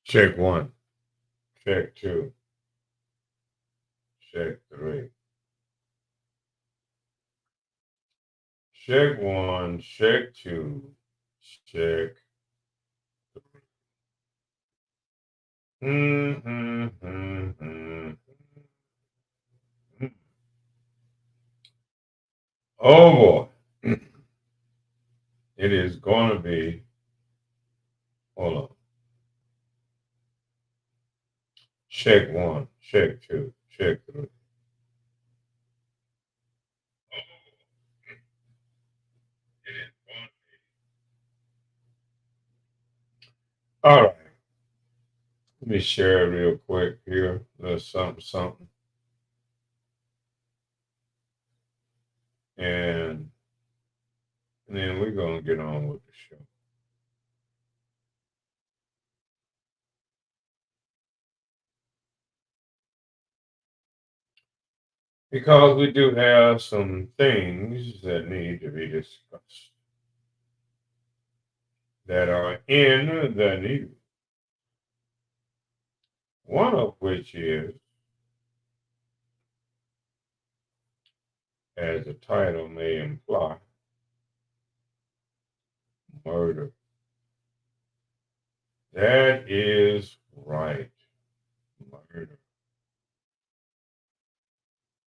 Check one, check two, check three. Check one, check two, check. Mm-hmm. Oh boy, it is going to be. Hold on. Check one, check two, check three. It is going All right. Let me share it real quick here. There's something. And, and then we're going to get on with the show. Because we do have some things that need to be discussed that are in the news. One of which is, as the title may imply, murder. That is right. Murder.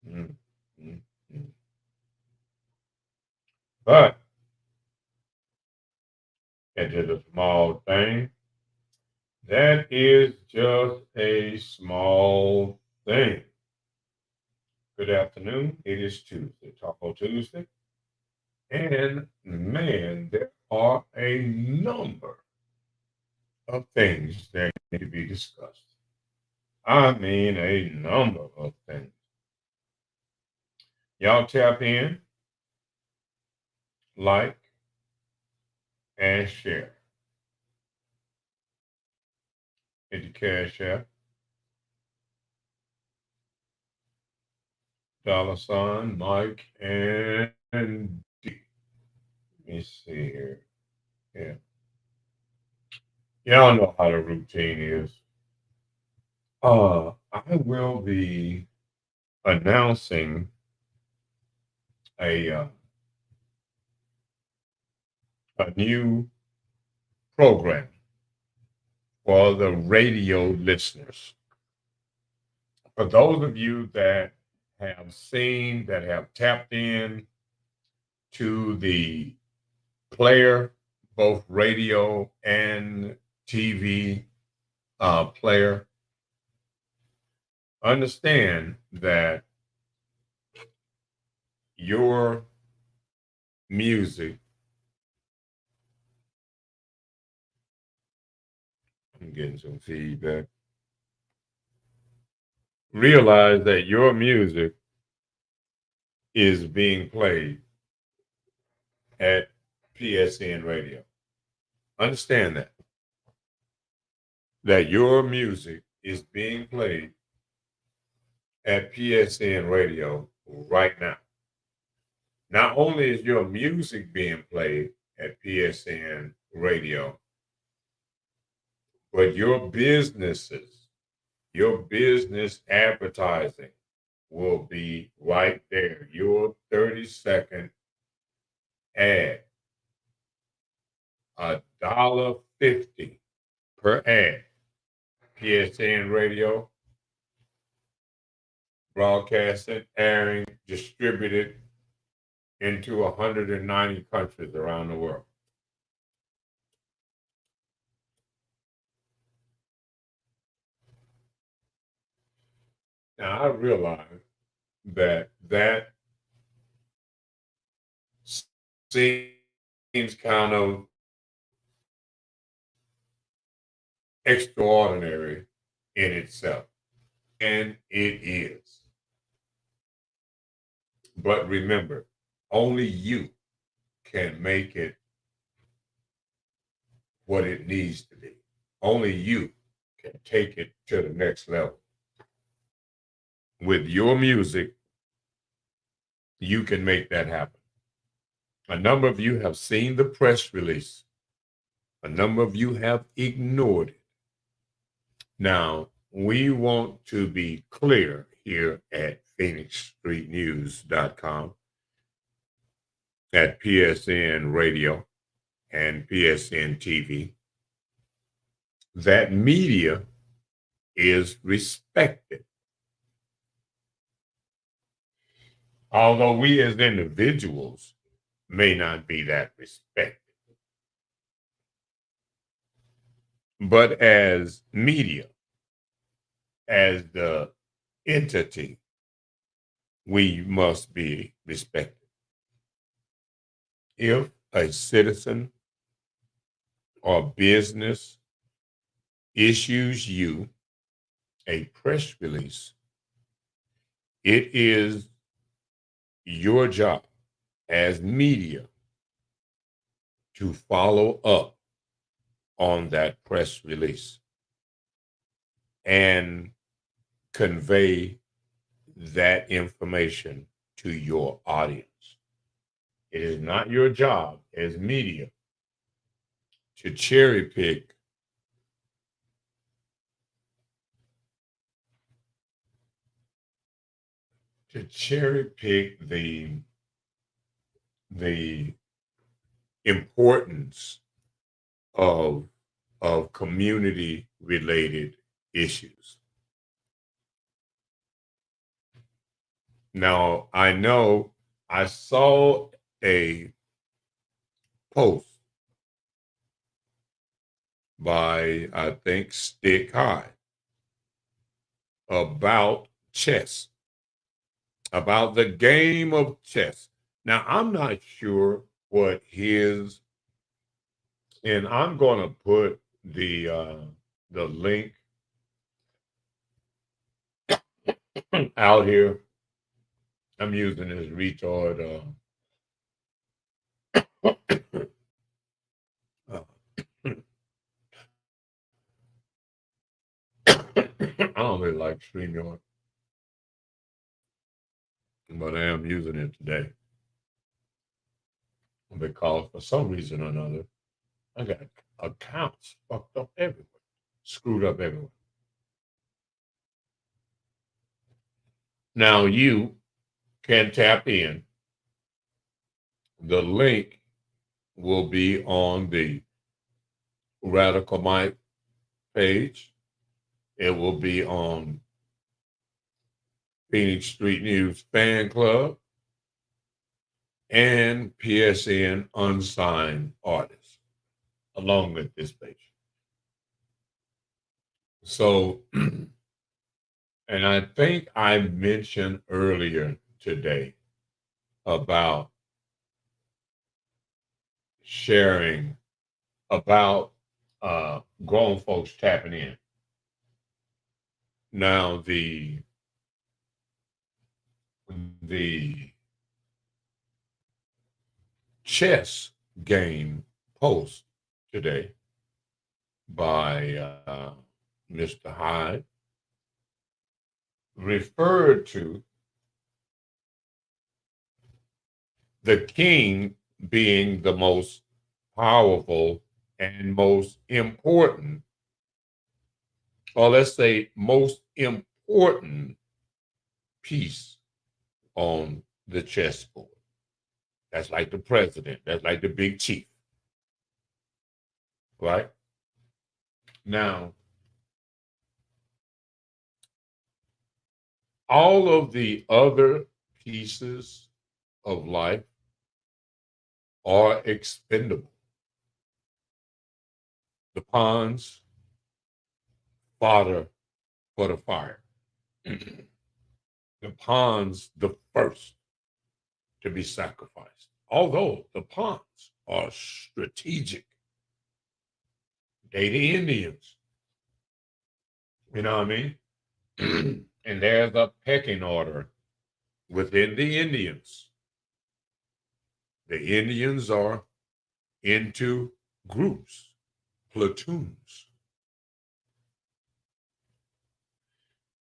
Mm, mm, mm. But it is a small thing. That is just a small thing. Good afternoon. It is Tuesday, Taco Tuesday. And man, there are a number of things that need to be discussed. I mean, a number of things. Y'all tap in, like, and share. Hit the cash app, $ Mike and D. Let me see here. Yeah. Y'all know how the routine is. I will be announcing a a new program for the radio listeners. For those of you that have seen, that have tapped in to the player, both radio and TV player, understand that your music, I'm getting some feedback, realize that your music is being played at PSN radio. Understand that your music is being played at PSN radio right now. Not only is your music being played at PSN radio, but your businesses, your business advertising will be right there. Your 30-second ad, $1.50 per ad. PSN radio, broadcasted, airing, distributed into 190 countries around the world. Now I realize that seems kind of extraordinary in itself, and it is. But remember, only you can make it what it needs to be. Only you can take it to the next level. With your music, you can make that happen. A number of you have seen the press release. A number of you have ignored it. Now, we want to be clear here at PhoenixStreetNews.com, at PSN Radio and PSN TV, that media is respected. Although we as individuals may not be that respected, but as media, as the entity, we must be respected. If a citizen or business issues you a press release, it is your job as media to follow up on that press release and convey that information to your audience. It is not your job as media to cherry pick the importance of community related issues. Now, I know I saw a post by, I think, Stick High about chess, about the game of chess. Now, I'm not sure what his, and I'm going to put the link out here. I'm using this retard. Uh, I don't really like StreamYard, but I am using it today because for some reason or another, I got accounts fucked up everywhere, screwed up everywhere. Now you can tap in. The link will be on the Radical Mike page. It will be on Phoenix Street News Fan Club and PSN Unsigned Artists, along with this page. So, and I think I mentioned earlier today about sharing about grown folks tapping in. Now the chess game post today by Mr. Hyde referred to the king being the most powerful and most important, or let's say most important piece on the chessboard. That's like the president, that's like the big chief, right? Now, all of the other pieces of life are expendable. The pawns, fodder for the fire. The pawns, the first to be sacrificed. Although the pawns are strategic, they the Indians. You know what I mean? And there's a pecking order within the Indians. The Indians are into groups, platoons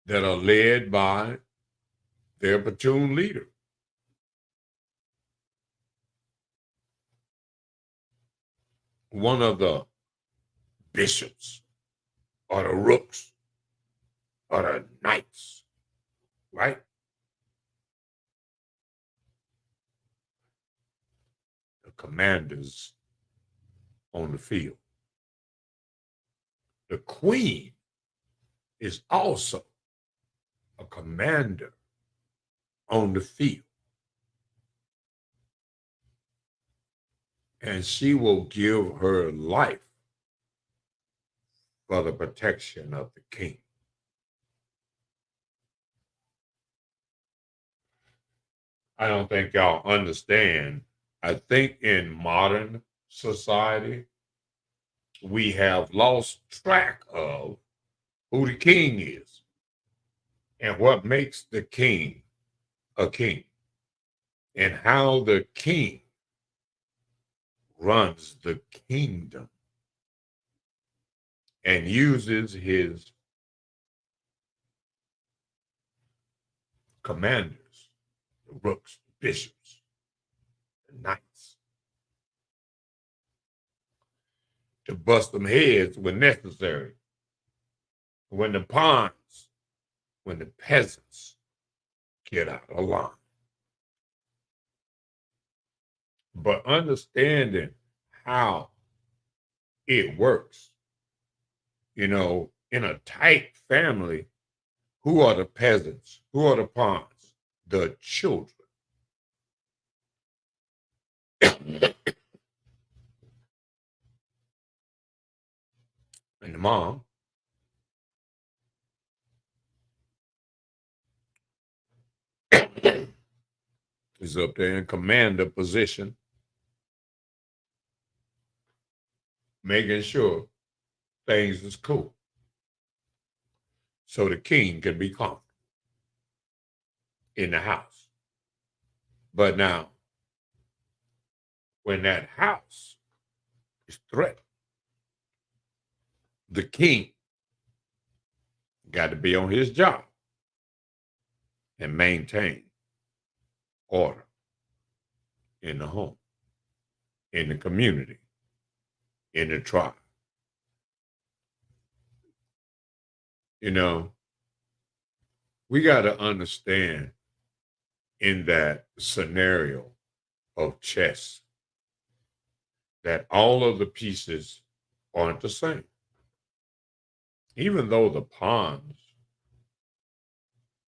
that are led by their platoon leader. One of the bishops or the rooks are the knights, right? The commanders on the field. The queen is also a commander on the field. And she will give her life for the protection of the king. I don't think y'all understand. I think in modern society, we have lost track of who the king is and what makes the king a king and how the king runs the kingdom and uses his commanders, the rooks, the bishops, the knights, to bust them heads when necessary, when the pawns, when the peasants get out of line. But understanding how it works, in a tight family, who are the peasants? Who are the pawns? The children. And the mom is up there in commander position, making sure things is cool. So the king can be comfortable in the house. But now, when that house is threatened, the king got to be on his job and maintain order in the home, in the community, in the tribe. We got to understand in that scenario of chess that all of the pieces aren't the same. Even though the pawns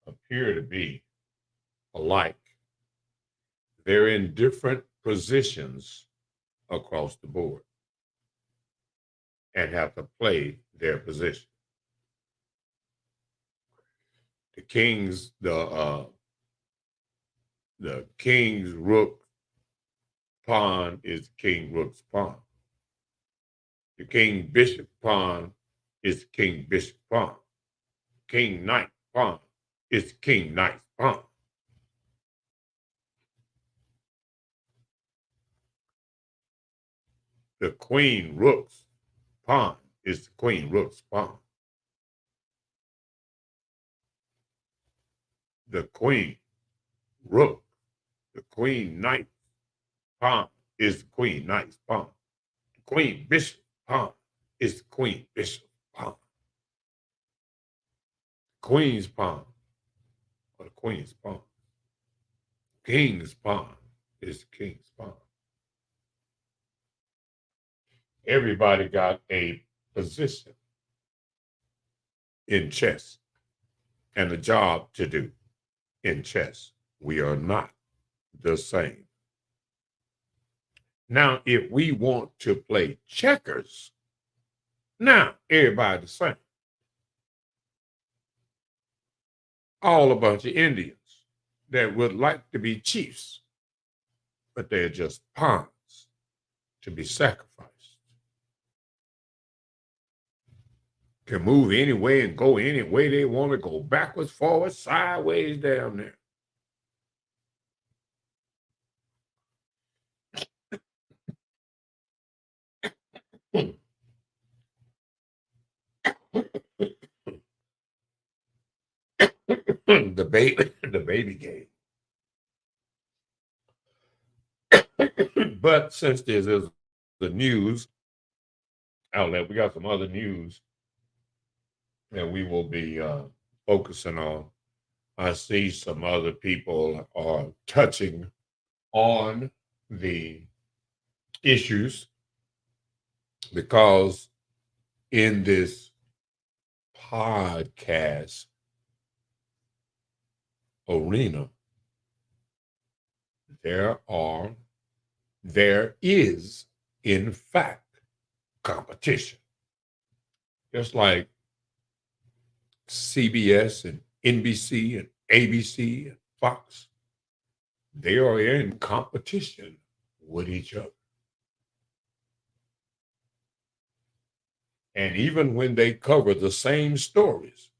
appear to be alike, they're in different positions across the board and have to play their position. The king's rook pawn is king rook's pawn. The king bishop pawn is king bishop pawn. King knight pawn is king knight's pawn. The queen rook's pawn is the queen rook's pawn. The queen rook, the queen knight pawn is the queen knight's pawn. The queen bishop pawn is the queen bishop pawn. The queen's pawn or the queen's pawn. King's pawn is the king's pawn. Everybody got a position in chess and a job to do in chess. We are not the same. Now, if we want to play checkers, now everybody the same. All a bunch of Indians that would like to be chiefs, but they're just pawns to be sacrificed. Can move any way and go any way they want to go, backwards, forwards, sideways, down there. the baby game. But since this is the news outlet, we got some other news that we will be focusing on. I see some other people are touching on the issues because in this podcast arena, there are, there is, in fact, competition. Just like CBS and NBC and ABC and Fox, they are in competition with each other. And even when they cover the same stories,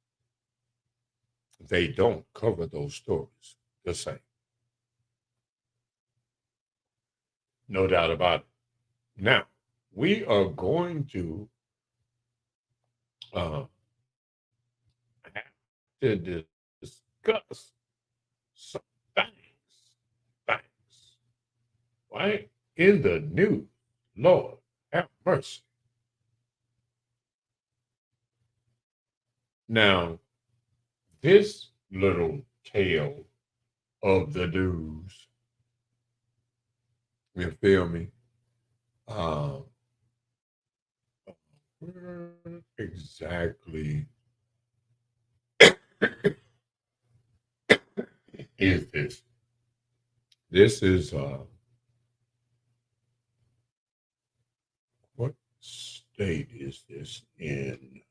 they don't cover those stories the same. No doubt about it. Now, we are going to uh, have to discuss some things, right? In the news, Lord, have mercy. Now, this little tale of the news, you feel me? Uh, where exactly is this? This is what state is this in?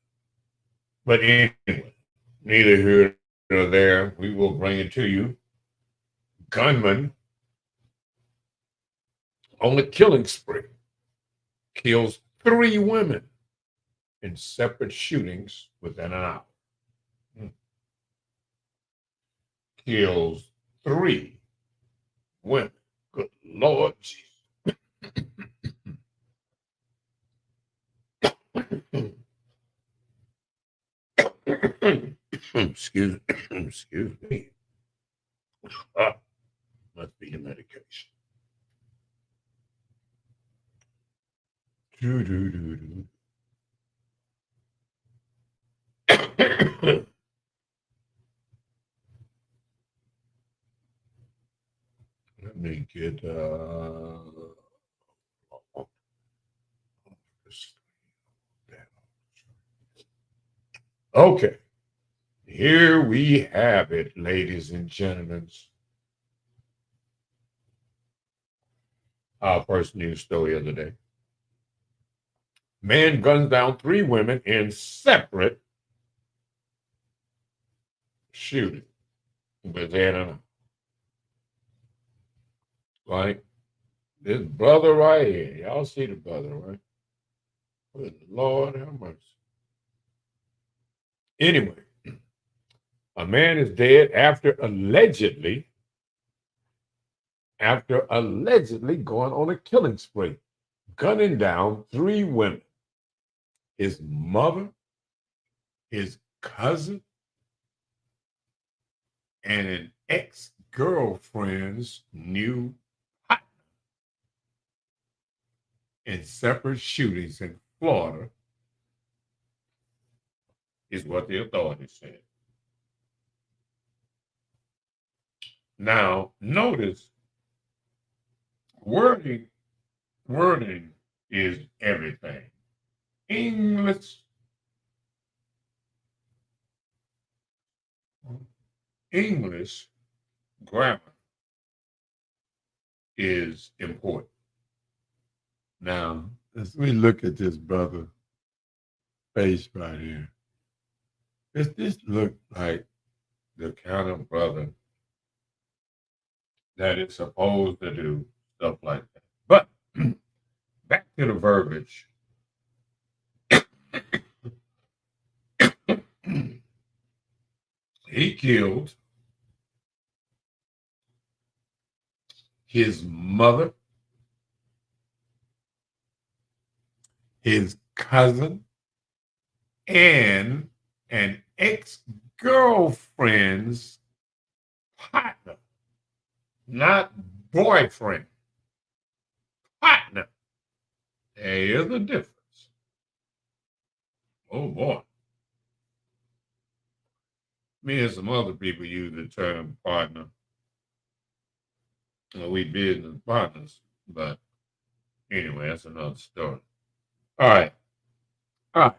But anyway, neither here nor there. We will bring it to you. Gunman on a killing spree kills 3 women in separate shootings within an hour. Hmm. Kills 3 women. Good Lord Jesus. Excuse me. Ah, must be the medication. Do, do, do, do. Let me get okay. Here we have it, ladies and gentlemen. Our first news story of the day. Man guns down 3 women in separate shooting within an hour. Right? This brother right here. Y'all see the brother, right? Good Lord have mercy. Anyway, a man is dead after allegedly going on a killing spree, gunning down 3 women. His mother, his cousin, and an ex-girlfriend's new partner in separate shootings in Florida, is what the authorities said. Now, notice wording is everything. English grammar is important. Now, as we look at this brother face right here, does this look like the kind of brother that is supposed to do stuff like that? But back to the verbiage. He killed his mother, his cousin, and an ex-girlfriend's partner, not boyfriend, partner. There is a difference. Oh boy. Me and some other people use the term partner. We business partners, but anyway, that's another story. All right. All right.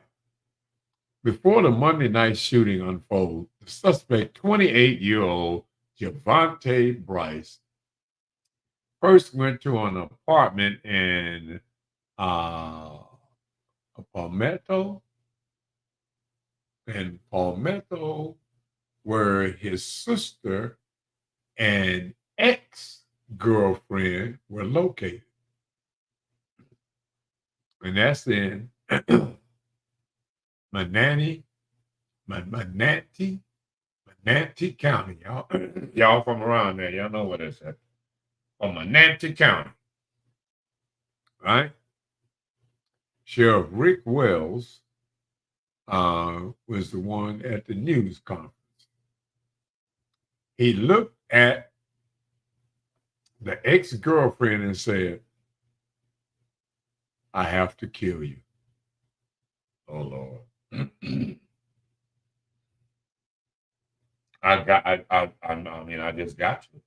Before the Monday night shooting unfolded, the suspect, 28-year-old Javante Bryce, first went to an apartment in uh, Palmetto, where his sister and ex-girlfriend were located. And that's in Manatee, Manatee, Manatee County. Y'all from around there, y'all know what it's at. From Manatee County, right? Sheriff Rick Wells was the one at the news conference. He looked at the ex-girlfriend and said, "I have to kill you." Oh Lord. I just got you.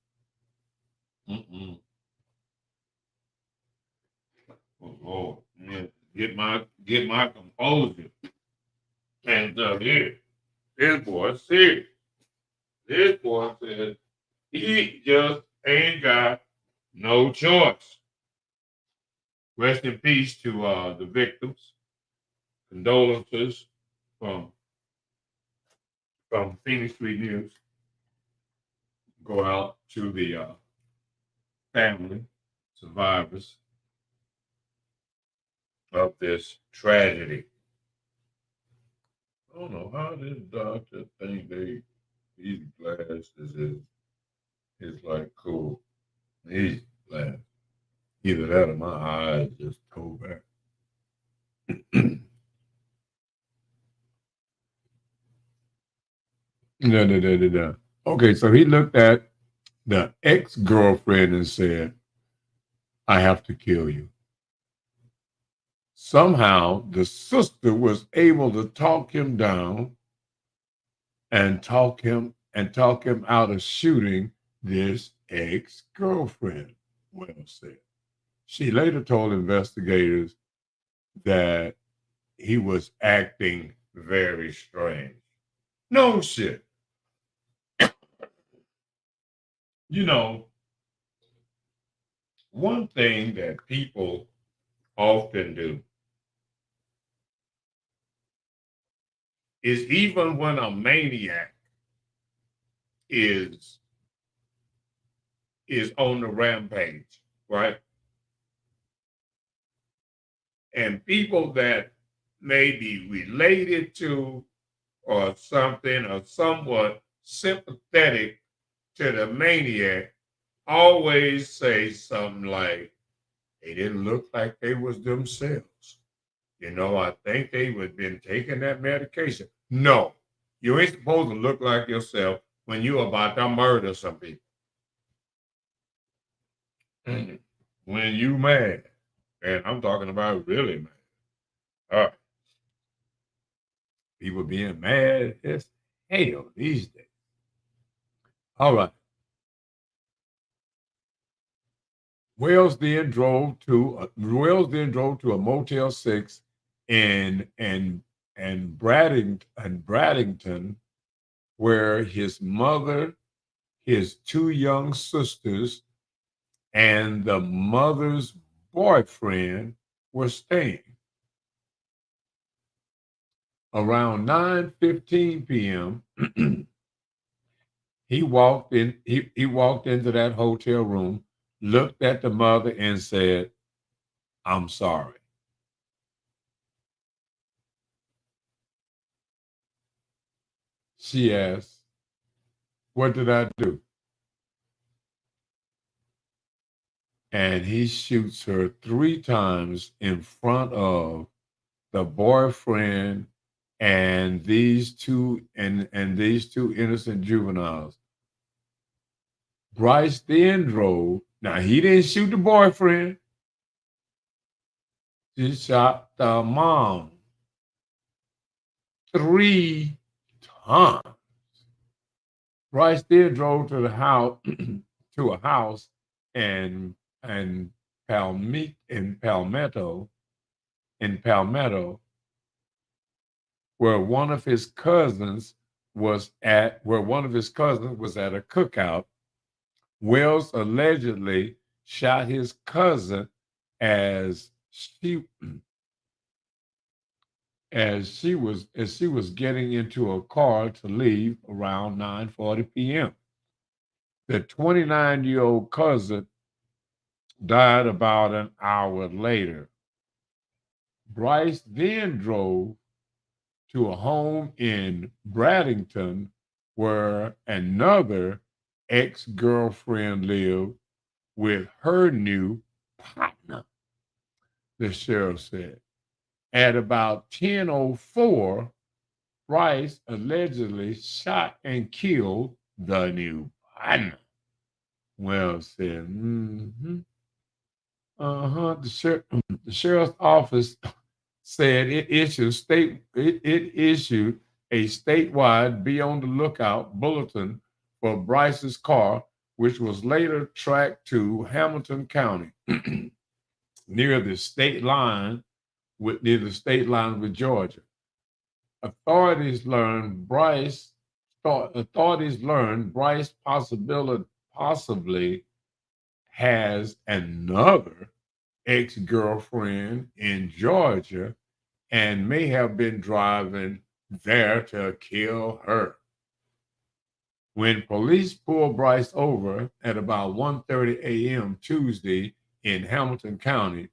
Mm-mm. Oh Lord. Yeah. Get my composure. And here, this boy serious. This boy says he just ain't got no choice. Rest in peace to the victims. Condolences from Phoenix Street News go out to the family survivors of this tragedy. I don't know how this doctor think these glasses is like cool. These glasses. Either that or my eyes just go back. No. Okay, so he looked at the ex-girlfriend and said, "I have to kill you." Somehow the sister was able to talk him down and talk him out of shooting this ex-girlfriend, Wells said. She later told investigators that he was acting very strange. No shit. You know, one thing that people often do is even when a maniac is on the rampage, right? And people that may be related to or something or somewhat sympathetic to the maniac always say something like, they didn't look like they was themselves. I think they would been taking that medication. No, you ain't supposed to look like yourself when you about to murder some people. Mhm. When you mad, and I'm talking about really mad. All right. People being mad as hell these days. All right. Wells then drove to a Motel 6 in Bradenton, where his mother, his two young sisters, and the mother's boyfriend were staying. Around 9:15 p.m., he walked into that hotel room, looked at the mother and said, "I'm sorry." She asked, "What did I do?" And he shoots her 3 times in front of the boyfriend and these two innocent juveniles. Bryce then drove. Now he didn't shoot the boyfriend. He shot the mom 3 times. Bryce then drove to the house to a house in in Palmetto in Palmetto, where one of his cousins was at a cookout. Wells allegedly shot his cousin as she was getting into a car to leave around 9:40 p.m. The 29-year-old cousin died about an hour later. Bryce then drove to a home in Bradenton where another ex-girlfriend lived with her new partner, the sheriff said. At about 10:04, Bryce allegedly shot and killed the new partner. Wells said, The sheriff's office said it issued a statewide "Be on the Lookout" bulletin for Bryce's car, which was later tracked to Hamilton County, near the state line with Georgia. Authorities learned Bryce possibly has another ex-girlfriend in Georgia and may have been driving there to kill her. When police pulled Bryce over at about 1:30 a.m. Tuesday in Hamilton County,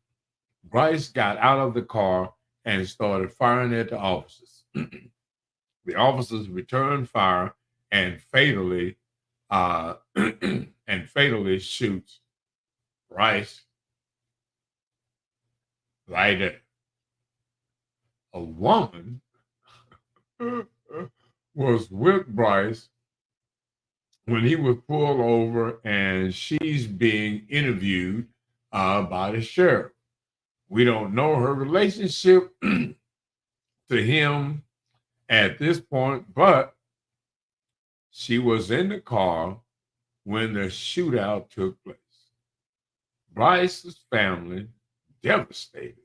Bryce got out of the car and started firing at the officers. The officers returned fire and fatally shoots Bryce right there. A woman was with Bryce when he was pulled over, and she's being interviewed by the sheriff. We don't know her relationship to him at this point, but she was in the car when the shootout took place. Bryce's family devastated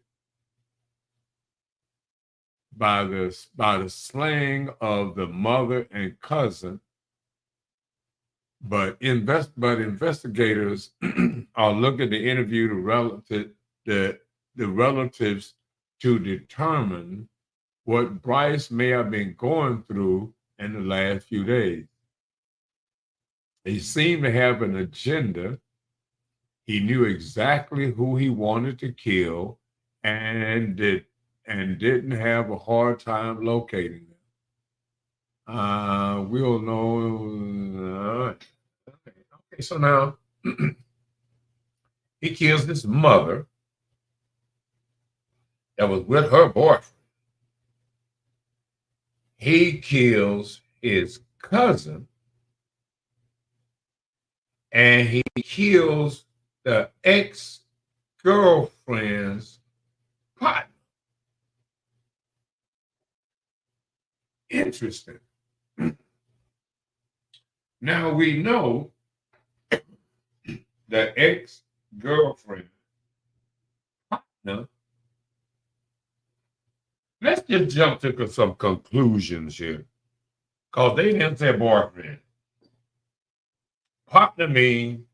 by the slaying of the mother and cousin, but investigators are looking to interview the relatives to determine what Bryce may have been going through in the last few days. He seemed to have an agenda. He knew exactly who he wanted to kill and didn't have a hard time locating them. We'll know. Okay, so now he kills this mother that was with her boyfriend. He kills his cousin, and he kills the ex-girlfriend's partner. Interesting. Now we know the ex-girlfriend partner. Let's just jump to some conclusions here, because they didn't say boyfriend. Partner means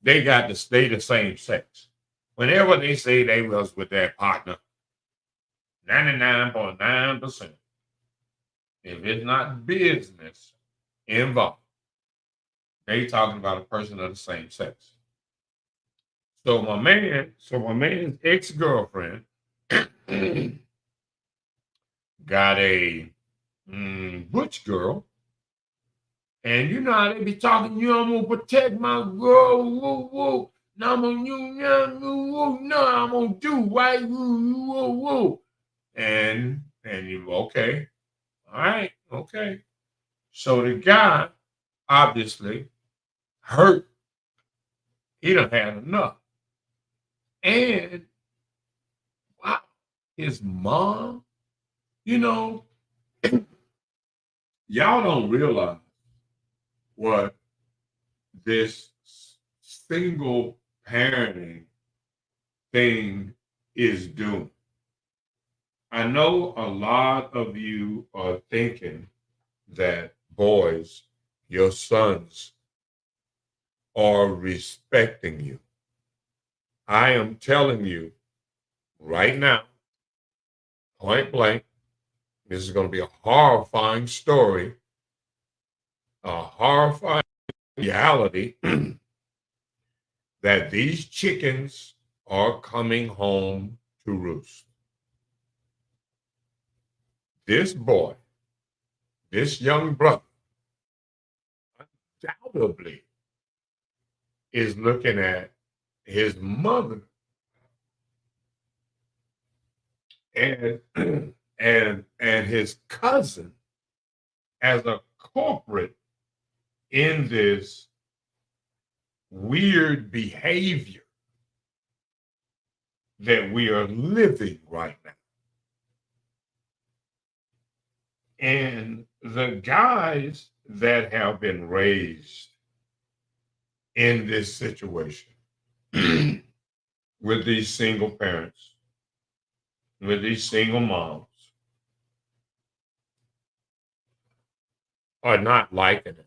they got to stay the same sex. Whenever they say they was with their partner, 99.9%, if it's not business involved, they talking about a person of the same sex. So my man's ex-girlfriend got a butch girl, and you know how they be talking, I'm gonna protect my girl, woo, woo. No, I'm gonna I'm gonna do right, woo, woo, woo. And you okay, all right, okay. So the guy obviously hurt. He done had enough. And wow, his mom, you know, y'all don't realize what this single parenting thing is doing. I know a lot of you are thinking that boys, your sons, are respecting you. I am telling you right now, point blank, this is going to be a horrifying story, a horrifying reality that these chickens are coming home to roost. This boy, this young brother, undoubtedly is looking at his mother and and his cousin as a culprit in this weird behavior that we are living right now. And the guys that have been raised in this situation with these single parents, with these single moms, are not liking it.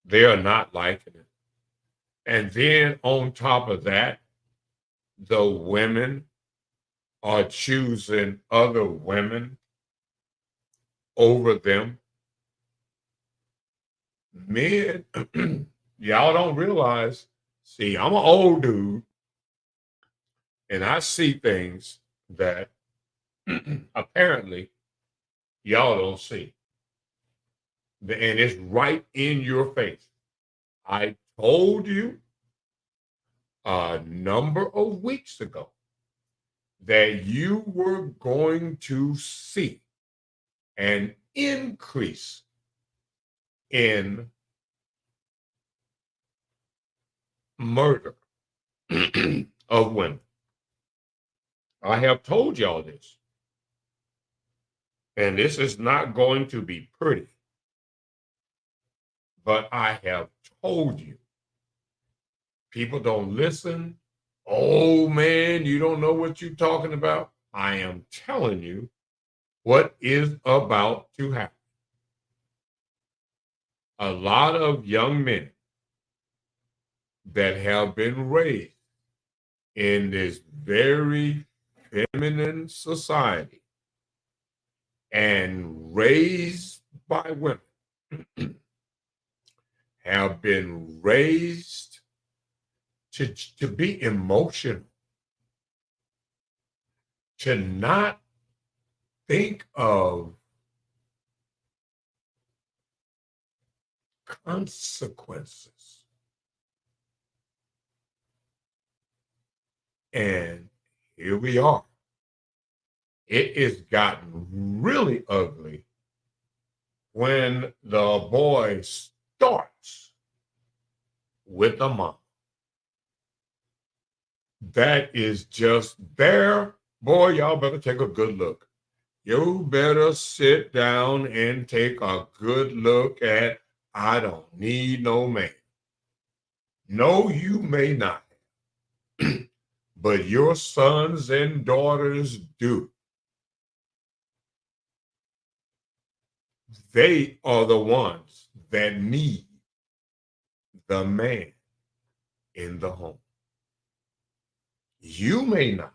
They are not liking it. And then on top of that, the women are choosing other women over them. Men, y'all don't realize, see, I'm an old dude and I see things that apparently y'all don't see. And it's right in your face. I told you a number of weeks ago that you were going to see an increase in murder of women. I have told y'all this. And this is not going to be pretty. But I have told you. People don't listen. Oh man, you don't know what you're talking about. I am telling you what is about to happen. A lot of young men that have been raised in this very feminine society and raised by women have been raised to be emotional, to not think of consequences. And here we are. It has gotten really ugly when the boy starts with the mom. That is just there. Boy, y'all better take a good look. You better sit down and take a good look at I don't need no man. No, you may not, but your sons and daughters do. They are the ones that need the man in the home. You may not.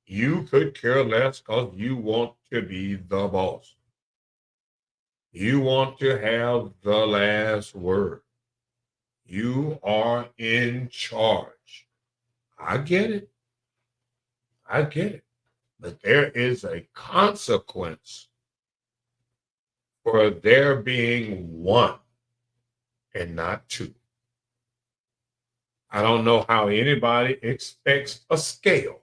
You could care less because you want to be the boss. You want to have the last word. You are in charge. I get it. I get it. But there is a consequence for there being one and not two. I don't know how anybody expects a scale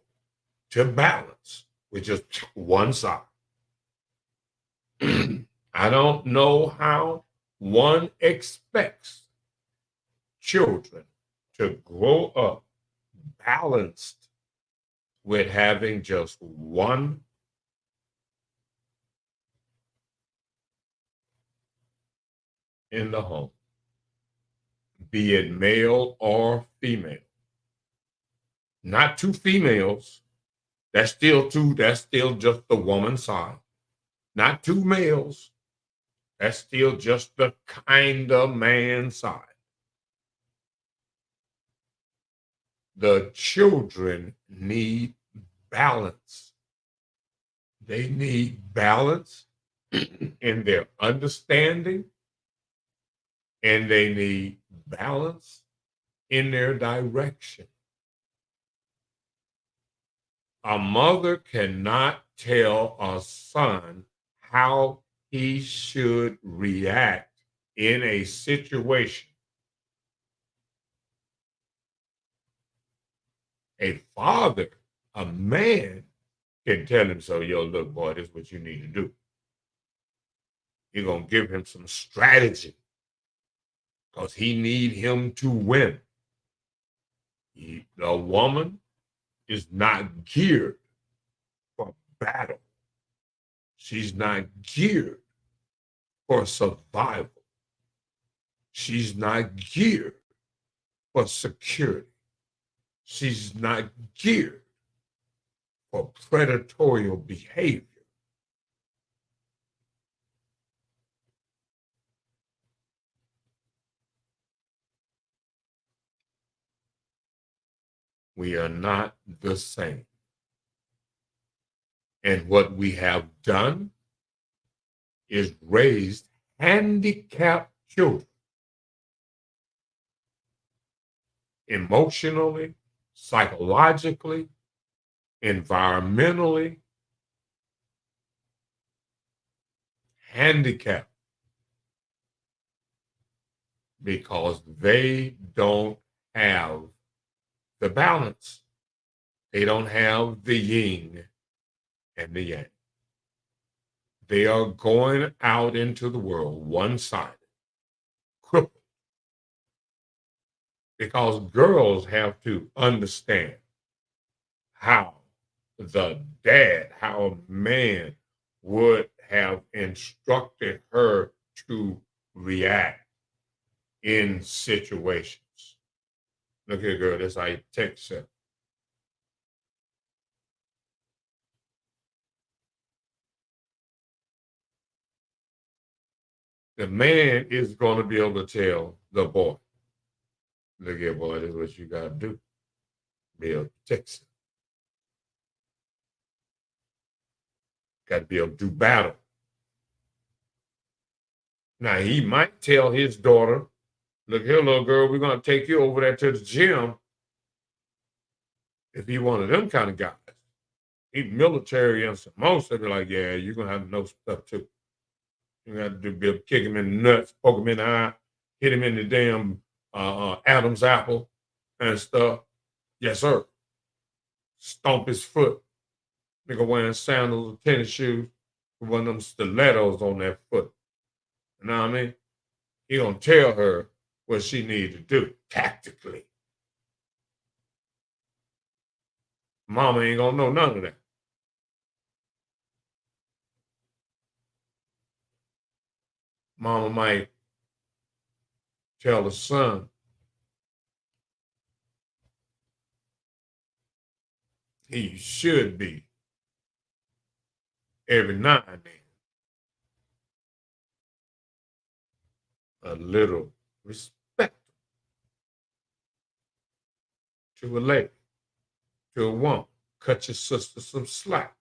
to balance with just one side. I don't know how one expects children to grow up balanced with having just one in the home, be it male or female. Not two females. That's still two. That's still just the woman's side. Not two males. That's still just the kind of man side. The children need balance. They need balance in their understanding, and they need balance in their direction. A mother cannot tell a son how he should react in a situation. A father, a man, can tell him, so, yo, look, boy, this is what you need to do. You're going to give him some strategy because he need him to win. The woman is not geared for battle. She's not geared for survival. She's not geared for security. She's not geared for predatory behavior. We are not the same. And what we have done is raised handicapped children emotionally, psychologically, environmentally, handicapped because they don't have the balance. They don't have the yin and the yang. They are going out into the world one-sided, crippled, because girls have to understand how how a man would have instructed her to react in situations. Look here, girl, that's how you text her. The man is going to be able to tell the boy, look here, boy, this is what you got to do. Be able to text her. Got to be able to do battle. Now, he might tell his daughter, look here, little girl, we're going to take you over there to the gym. If he one of them kind of guys, he's military and some most, they'd be like, yeah, you're going to have to know stuff too. You got to be able to kick him in the nuts, poke him in the eye, hit him in the damn Adam's apple and stuff. Yes, sir. Stomp his foot. Nigga wearing sandals or tennis shoes with one of them stilettos on that foot. You know what I mean? He gonna tell her what she needs to do tactically. Mama ain't gonna know none of that. Mama might tell the son he should be every now and then a little respect to a lady, to a woman. Cut your sister some slack.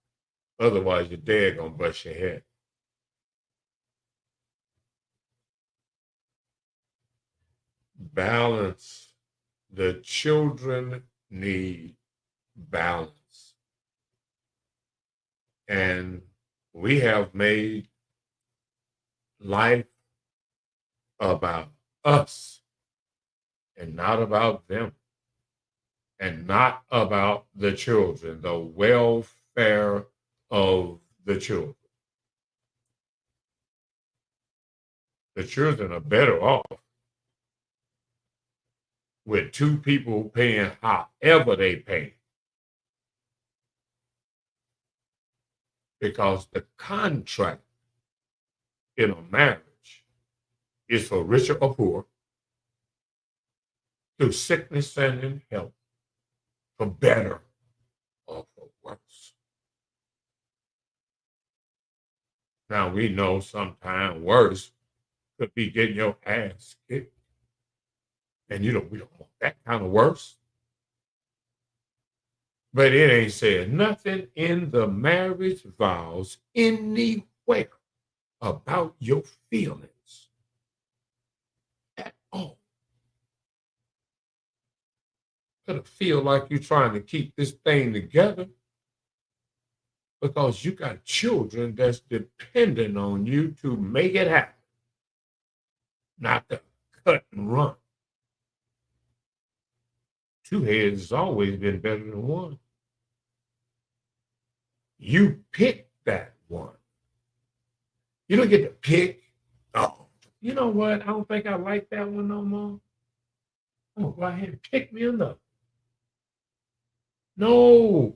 Otherwise, your dad gonna bust your head. Balance. The children need balance. And we have made life about us and not about them and not about the children, the welfare of the children. The children are better off with two people paying however they pay. Because the contract in a marriage is for richer or poor, through sickness and in health, for better or for worse. Now we know sometimes worse could be getting your ass kicked. And we don't want that kind of worse. But it ain't said nothing in the marriage vows anywhere about your feelings at all. Gonna feel like you're trying to keep this thing together because you got children that's dependent on you to make it happen, not to cut and run. Two heads has always been better than one. You pick that one. You don't get to pick. Oh, you know what? I don't think I like that one no more. I'm gonna go ahead and pick me another. No,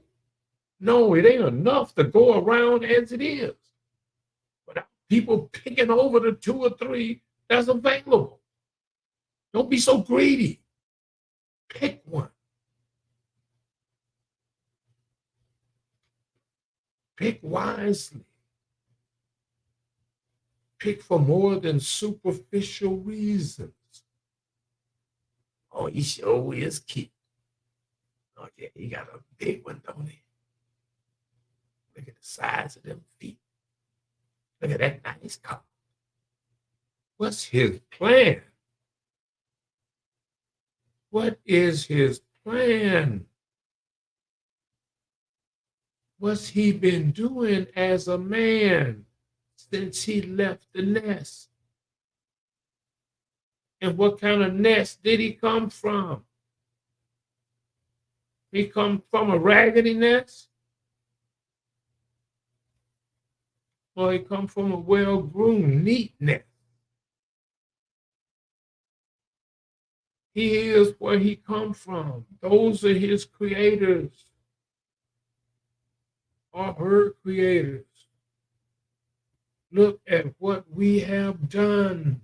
no, it ain't enough to go around as it is. But people picking over the two or three that's available. Don't be so greedy. Pick one. Pick wisely. Pick for more than superficial reasons. Oh, he sure is cute. Oh, yeah, he got a big one, don't he? Look at the size of them feet. Look at that nice car. What's his plan? What is his plan? What's he been doing as a man since he left the nest? And what kind of nest did he come from? He come from a raggedy nest? Or he come from a well-groomed, neat nest? He is where he come from. Those are his creators, or her creators. Look at what we have done.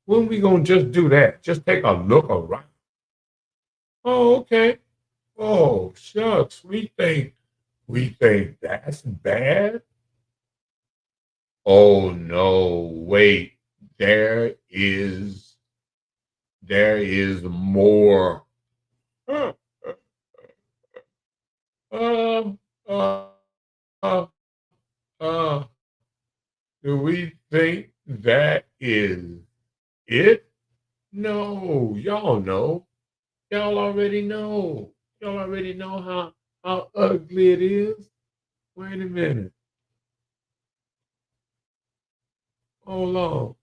When we gonna just do that? Just take a look around. Oh, okay. Oh, shucks. We think that's bad. Oh no, wait. There is more. Uh, uh, uh, uh, uh, do we think that is it? No, y'all know. Y'all already know. Y'all already know how ugly it is. Wait a minute. Hold on.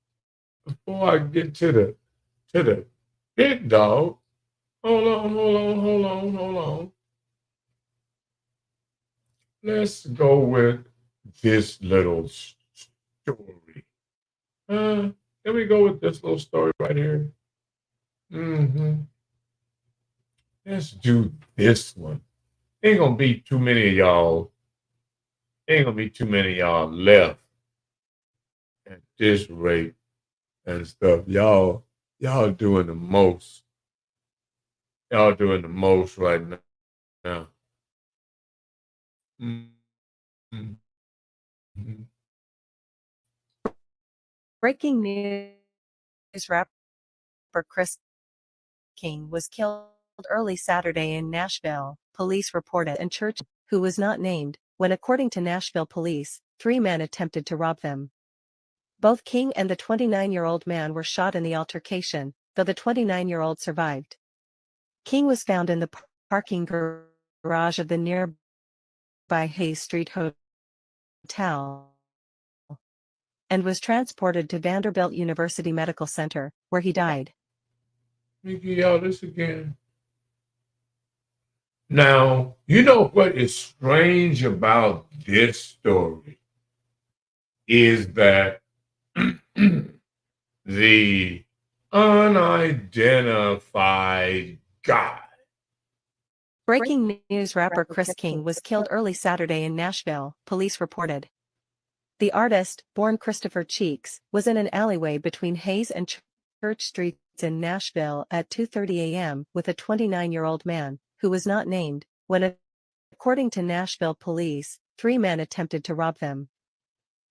Before I get to the big dog, hold on. Let's go with this little story. Let me go with this little story right here. Mm-hmm. Let's do this one. Ain't gonna be too many of y'all. Ain't gonna be too many of y'all left at this rate and stuff. Y'all doing the most. Y'all doing the most right now. Mm-hmm. Breaking news, rapper Chris King was killed early Saturday in Nashville, police reported, and Church, who was not named, when according to Nashville police, 3 men attempted to rob them. Both King and the 29-year-old man were shot in the altercation, though the 29-year-old survived. King was found in the parking garage of the nearby Hayes Street Hotel and was transported to Vanderbilt University Medical Center, where he died. Let me give y'all this again. Now, you know what is strange about this story is that the unidentified guy. Breaking news, rapper Chris King was killed early Saturday in Nashville, police reported. The artist, born Christopher Cheeks, was in an alleyway between Hayes and Church Streets in Nashville at 2:30 a.m. with a 29-year-old man, who was not named, when, according to Nashville police, 3 men attempted to rob them.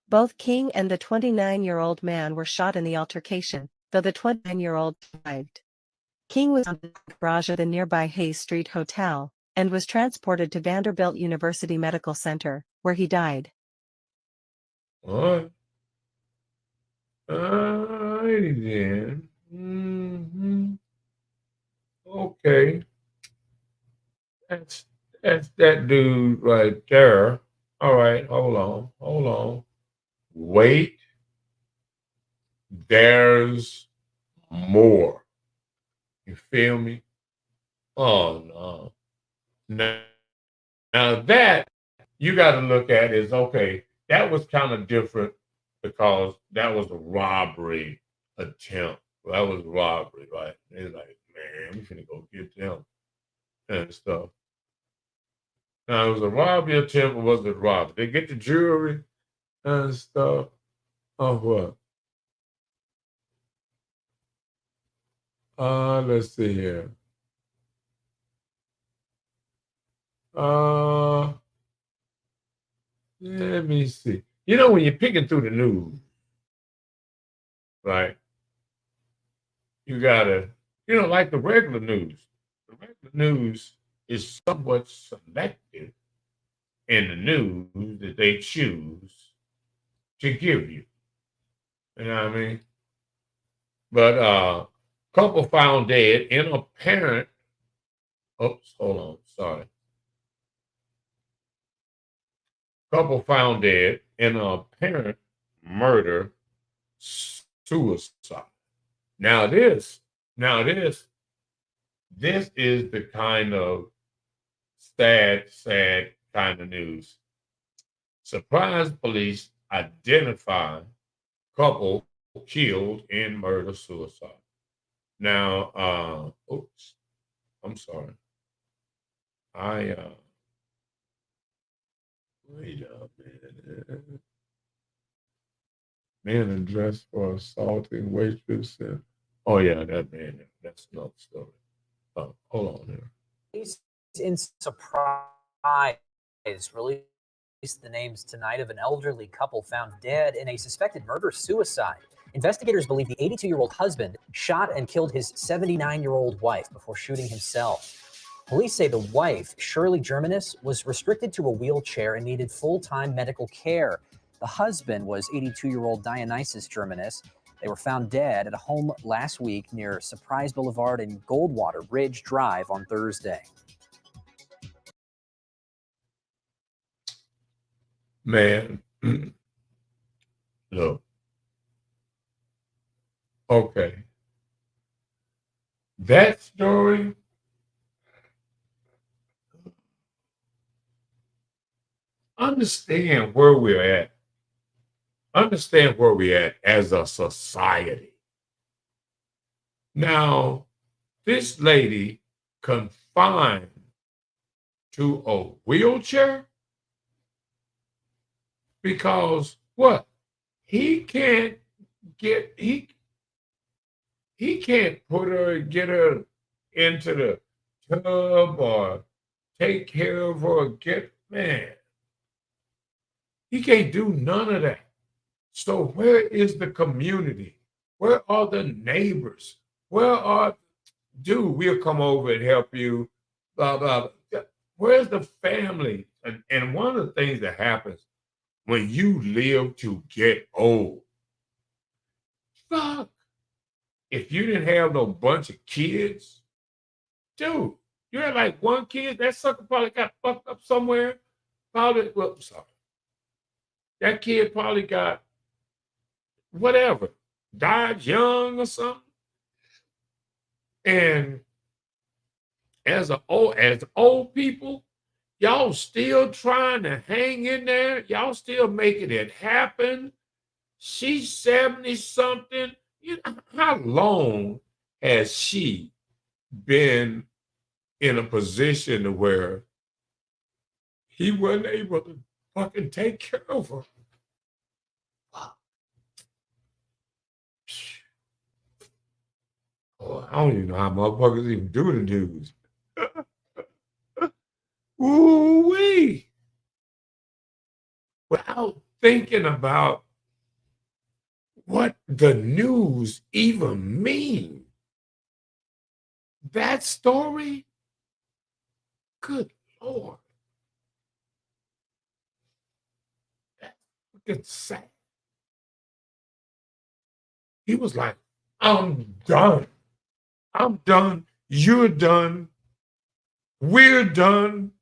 Both King and the 29-year-old man were shot in the altercation, though the 29-year-old survived. King was found in the garage of the nearby Hayes Street Hotel, and was transported to Vanderbilt University Medical Center, where he died. All righty then. Okay. That's that dude right there. All right, hold on. Wait, there's more. You feel me? Oh no. Now that you got to look at is okay. That was kind of different because that was a robbery attempt. That was robbery, right? It's like, man, we finna go get them and stuff. Now it was a robbery attempt, or was it robbery? They get the jewelry and stuff. Oh what? Let's see here. Let me see. You know, when you're picking through the news, right? You gotta, like the regular news. The regular news is somewhat selective in the news that they choose to give you. You know what I mean? But couple found dead in apparent. Oops, hold on. Sorry. Couple found dead in an apparent murder suicide. Now this is the kind of sad kind of news. Surprise police identify couple killed in murder suicide. Now, oops, I'm sorry. Wait a minute. Man addressed for assaulting waitress. Oh yeah, that man. That's another story. Hold on here. Police in surprise released the names tonight of an elderly couple found dead in a suspected murder-suicide. Investigators believe the 82-year-old husband shot and killed his 79-year-old wife before shooting himself. Police say the wife, Shirley Germanis, was restricted to a wheelchair and needed full-time medical care. The husband was 82-year-old Dionysus Germanis. They were found dead at a home last week near Surprise Boulevard and Goldwater Ridge Drive on Thursday. Man, look. Okay. That story, understand where we're at. Understand where we're at as a society. Now, this lady confined to a wheelchair because what? He can't get he can't get her into the tub or take care of her, man. He can't do none of that. So where is the community? Where are the neighbors? We'll come over and help you, blah, blah, blah. Where's the family? And one of the things that happens when you live to get old, fuck, if you didn't have no bunch of kids, dude, you had like one kid, that sucker probably got fucked up somewhere. Probably, well, sorry. That kid probably got whatever, died young or something. And as old people, y'all still trying to hang in there. Y'all still making it happen. She's 70 something. You know, how long has she been in a position where he wasn't able to fucking take care of her? Oh, I don't even know how motherfuckers even do the news. Ooh-wee. Without thinking about what the news even mean. That story? Good Lord. That's fucking sad. He was like, I'm done. I'm done. You're done. We're done.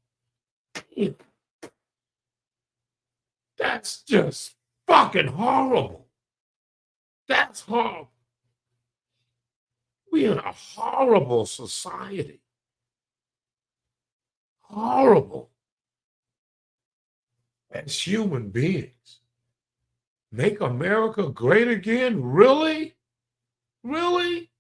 That's just fucking horrible. That's horrible. We're in a horrible society. Horrible. As human beings. Make America great again? Really? Really?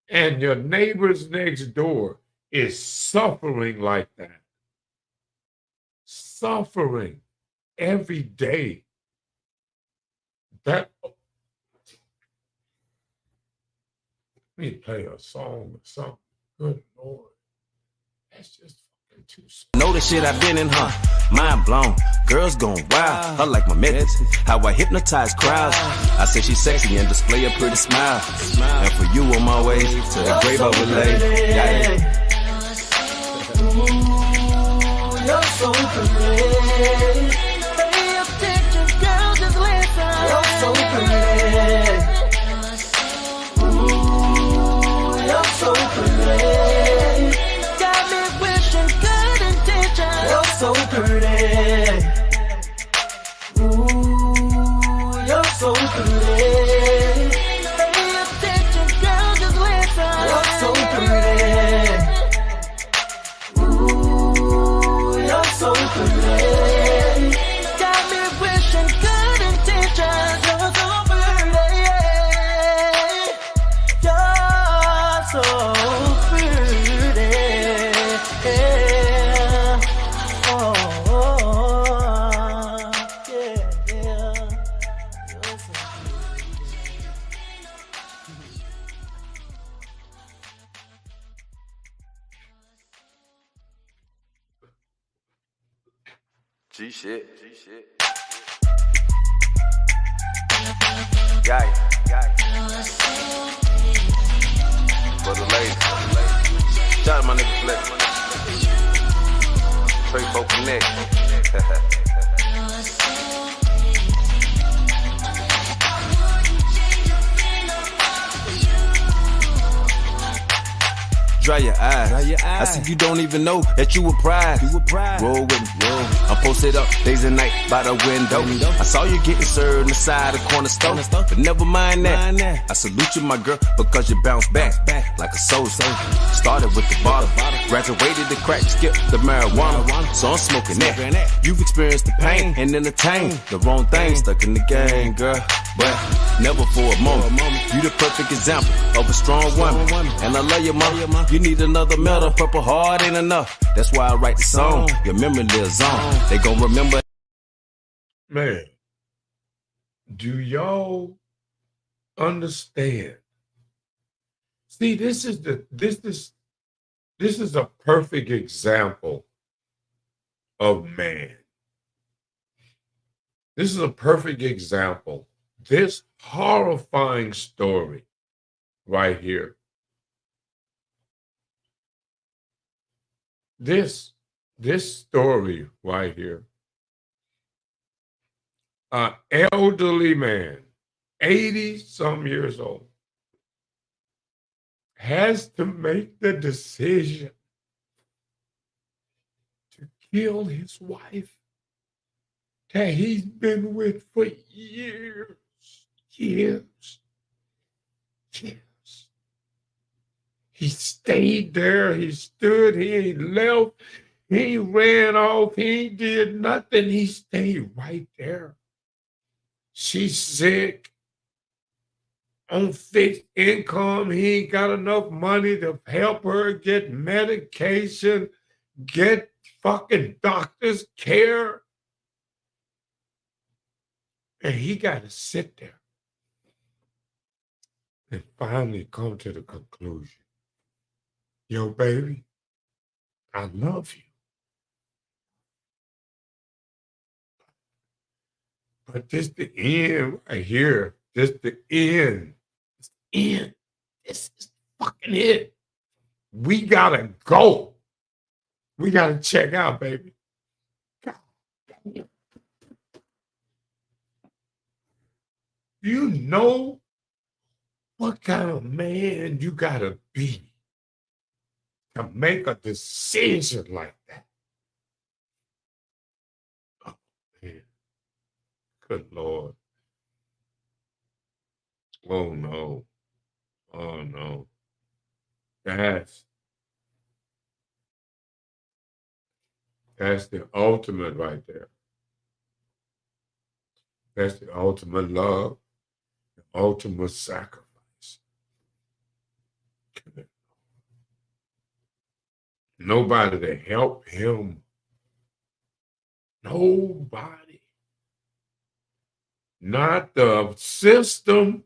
And your neighbors next door is suffering like that. Suffering every day. That let me play a song or something. Good Lord. That's just fucking too slow. Know the shit I've been in, huh? Mind blown. Girls going wild. I like my methods. How I hypnotize crowds. I say she's sexy and display a pretty smile. And for you on my way to the grave I will lay. Yeah. You're so pretty. Pay attention, girl, just listen. You're so pretty. Ooh, you're so pretty. Got me wishing good intentions. You're so pretty. Ooh, you're so pretty. Pay attention, girl, just listen. You're so pretty. So pretty, got me wishing good intentions. You're so pretty, you're so pretty. Oh, yeah, you're so G shit. Yeah. For the ladies. Shout out my nigga Flex. Trey Folk Connect. Dry your eyes. I see you don't even know that you a prize. Roll with me. I'm posted up days and night by the window. I saw you getting served inside the corner store. But never mind that. I salute you, my girl, because you bounce back like a soldier. Started with the bottle, graduated the crack, skipped the marijuana. So I'm smoking that. You've experienced the pain and entertained the wrong thing. Stuck in the game, girl. But never for a moment. You the perfect example of a strong woman. And I love you, mama. You need another medal. Purple heart ain't enough. That's why I write the song. Your memory lives on. They gon' remember. Man, do y'all understand? See, this is a perfect example of man. This is a perfect example. This horrifying story right here. This story right here. An elderly man, 80-some years old, has to make the decision to kill his wife that he's been with for years. He stayed there. He stood. He ain't left. He ran off. He ain't did nothing. He stayed right there. She's sick. On fixed income. He ain't got enough money to help her get medication, get fucking doctor's care. And he got to sit there and finally come to the conclusion, yo, baby, I love you. But this the end right here. This the end. It's the end. This is fucking it. We gotta go. We gotta check out, baby. God damn. You know what kind of man you gotta be to make a decision like that? Oh, man. Good Lord. Oh, no. Oh, no. That's the ultimate right there. That's the ultimate love, the ultimate sacrifice. Nobody to help him. Nobody. Not the system.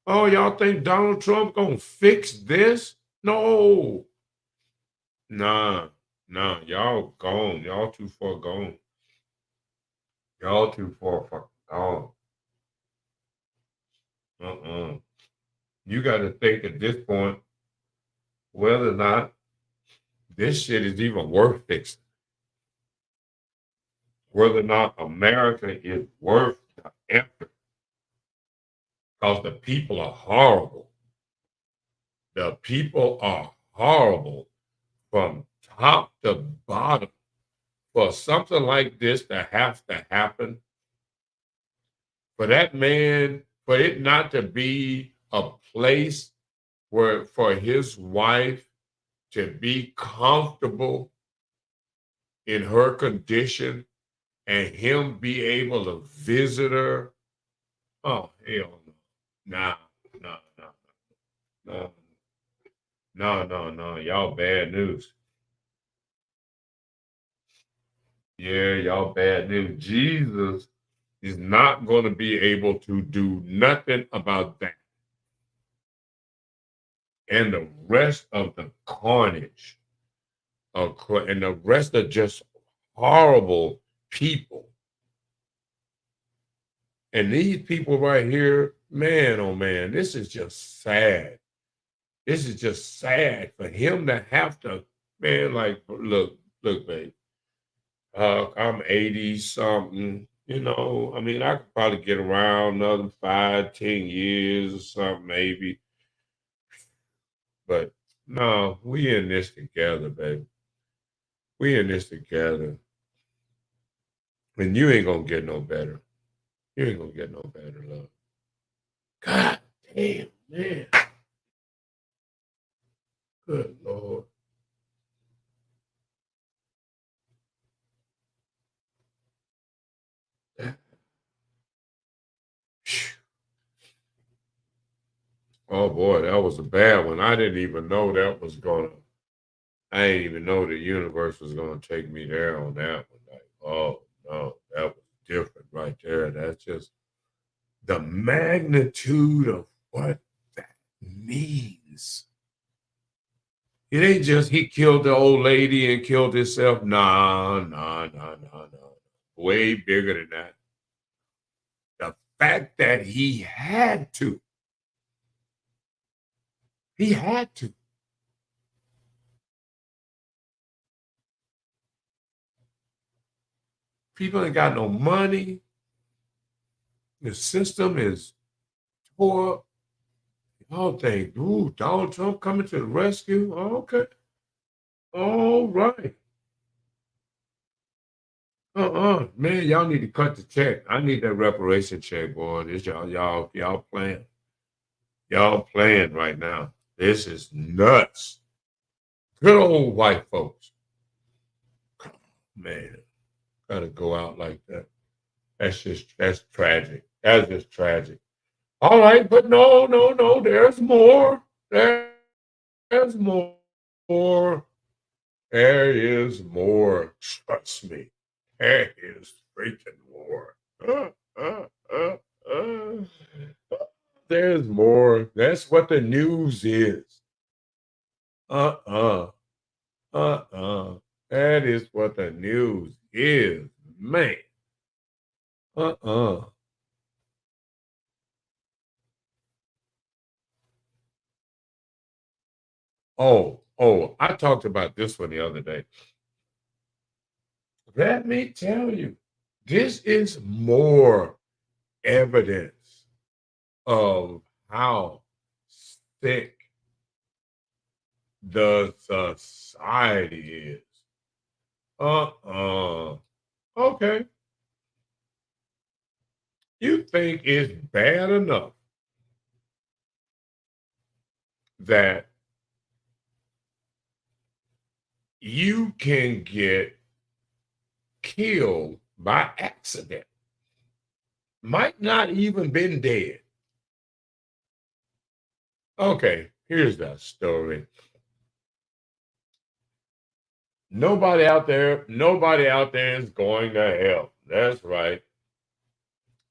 Oh, y'all think Donald Trump gonna fix this? No. Nah. Y'all gone. Y'all too far gone. Y'all too far fucking gone. You got to think at this point whether or not this shit is even worth fixing. Whether or not America is worth the effort. Because the people are horrible. The people are horrible from top to bottom. For something like this to have to happen, for that man, for it not to be a place where for his wife to be comfortable in her condition and him be able to visit her. Oh, hell no. No. Y'all bad news. Yeah, y'all bad news. Jesus is not going to be able to do nothing about that. And the rest of the carnage and the rest of just horrible people. And these people right here, man, oh man, this is just sad. This is just sad for him to have to, man, like, look, babe. I'm 80 something, you know. I mean, I could probably get around another 5, 10 years or something, maybe. But no, we in this together, baby. We in this together. And you ain't gonna get no better. You ain't gonna get no better, love. God damn, man. Good Lord. Oh boy, that was a bad one. I didn't even know that was gonna. I didn't even know the universe was gonna take me there on that one. Like, oh no, that was different right there. That's just the magnitude of what that means. It ain't just he killed the old lady and killed himself. Nah. Way bigger than that. The fact that he had to. He had to. People ain't got no money. The system is poor. Y'all think, ooh, Donald Trump coming to the rescue? Oh, okay. All right. Man, y'all need to cut the check. I need that reparation check, boy. This y'all playing. Y'all playing right now. This is nuts. Good old white folks. Man, gotta go out like that. That's tragic. That's just tragic. All right, but no. There's more. There's more. There is more. Trust me. There is freaking more. There's more. That's what the news is. Uh-uh. That is what the news is, man. Uh-uh. I talked about this one the other day. Let me tell you, this is more evidence of how sick the society is. Okay. You think it's bad enough that you can get killed by accident? Might not even been dead. Okay, here's that story. Nobody out there is going to hell. That's right.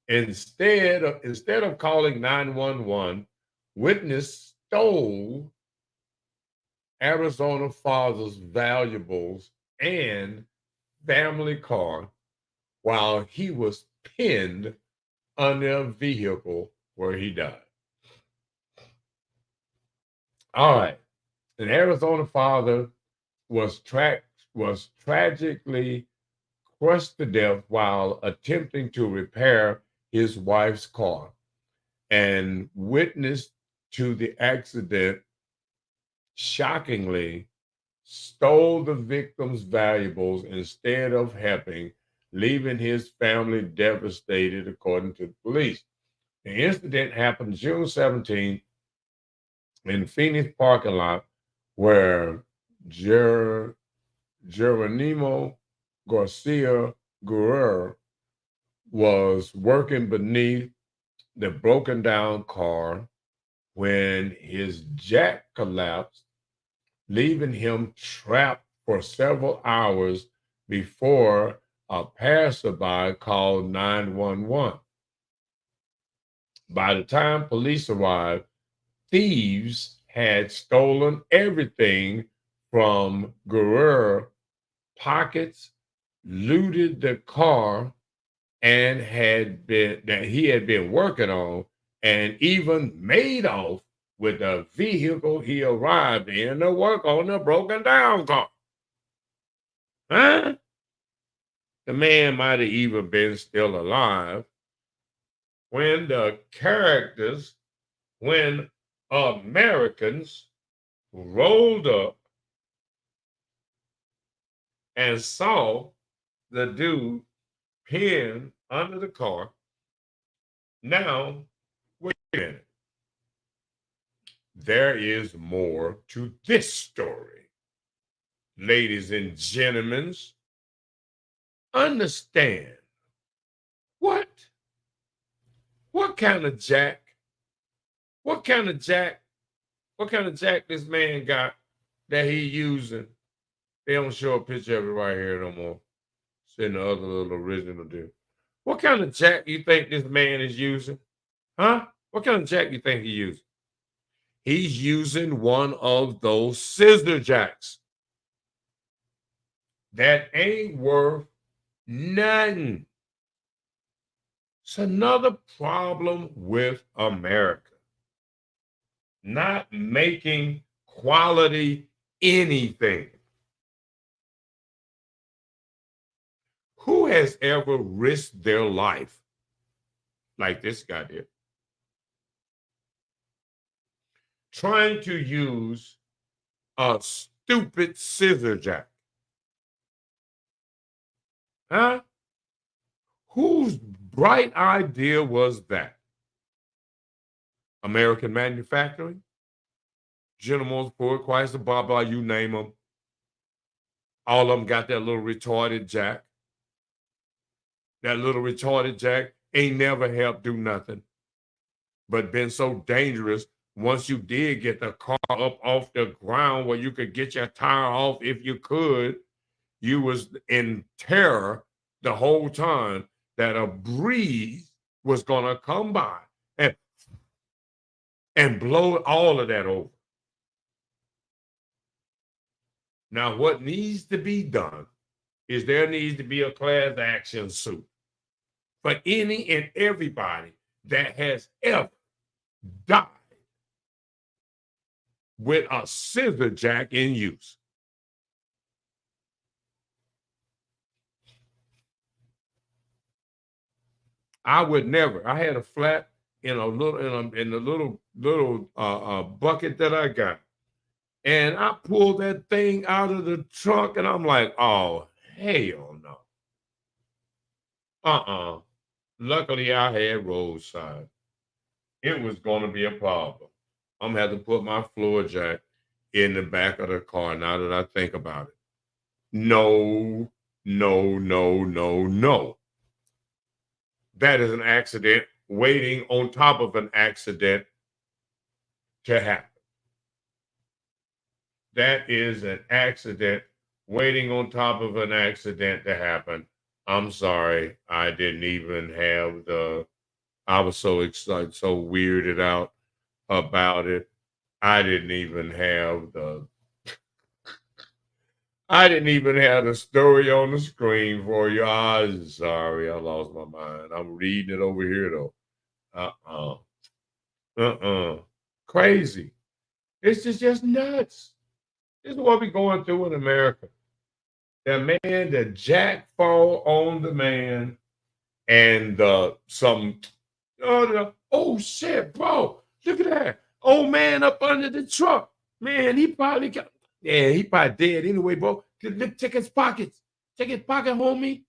Instead of calling 911, witness stole Arizona father's valuables and family car while he was pinned under a vehicle where he died. All right. An Arizona father was tragically crushed to death while attempting to repair his wife's car, and witness to the accident shockingly stole the victim's valuables instead of helping, leaving his family devastated, according to the police. The incident happened June 17th in Phoenix parking lot where Geronimo Garcia Guerrero was working beneath the broken down car when his jack collapsed, leaving him trapped for several hours before a passerby called 911. By the time police arrived, thieves had stolen everything from Guerrero's pockets, looted the car that he had been working on, and even made off with the vehicle he arrived in to work on the broken down car. Huh? The man might have even been still alive when Americans rolled up and saw the dude pinned under the car. Now, wait a minute. There is more to this story. Ladies and gentlemen, understand what kind of jack this man got that he using. They don't show a picture of it right here no more. It's in the other little original deal. What kind of jack you think this man is using? Huh? What kind of jack you think he's using? He's using one of those scissor jacks that ain't worth nothing. It's another problem with America. Not making quality anything. Who has ever risked their life like this guy did? Trying to use a stupid scissor jack. Huh? Whose bright idea was that? American manufacturing? General Motors, Ford, Chrysler, blah, blah, you name them. All of them got that little retarded jack. That little retarded jack ain't never helped do nothing, but been so dangerous. Once you did get the car up off the ground where you could get your tire off if you could, you was in terror the whole time that a breeze was going to come by and blow all of that over. Now, what needs to be done is there needs to be a class action suit for any and everybody that has ever died with a scissor jack in use. I would never. I had a flat in a little bucket that I got, and I pulled that thing out of the trunk, and I'm like, oh hell no. Luckily, I had roadside. It was going to be a problem. I'm going to have to put my floor jack in the back of the car now that I think about it. No. That is an accident waiting on top of an accident to happen. That is an accident waiting on top of an accident to happen. I'm sorry. I didn't even have I was so excited, so weirded out about it. I didn't even have the story on the screen for you. I'm sorry, I lost my mind. I'm reading it over here though. Crazy. This is just nuts. This is what we're going through in America. The jack fall on the man, and oh shit, bro, look at that old man up under the truck. Man, he probably he probably dead anyway, bro. Look, check his pockets. Check his pocket, homie.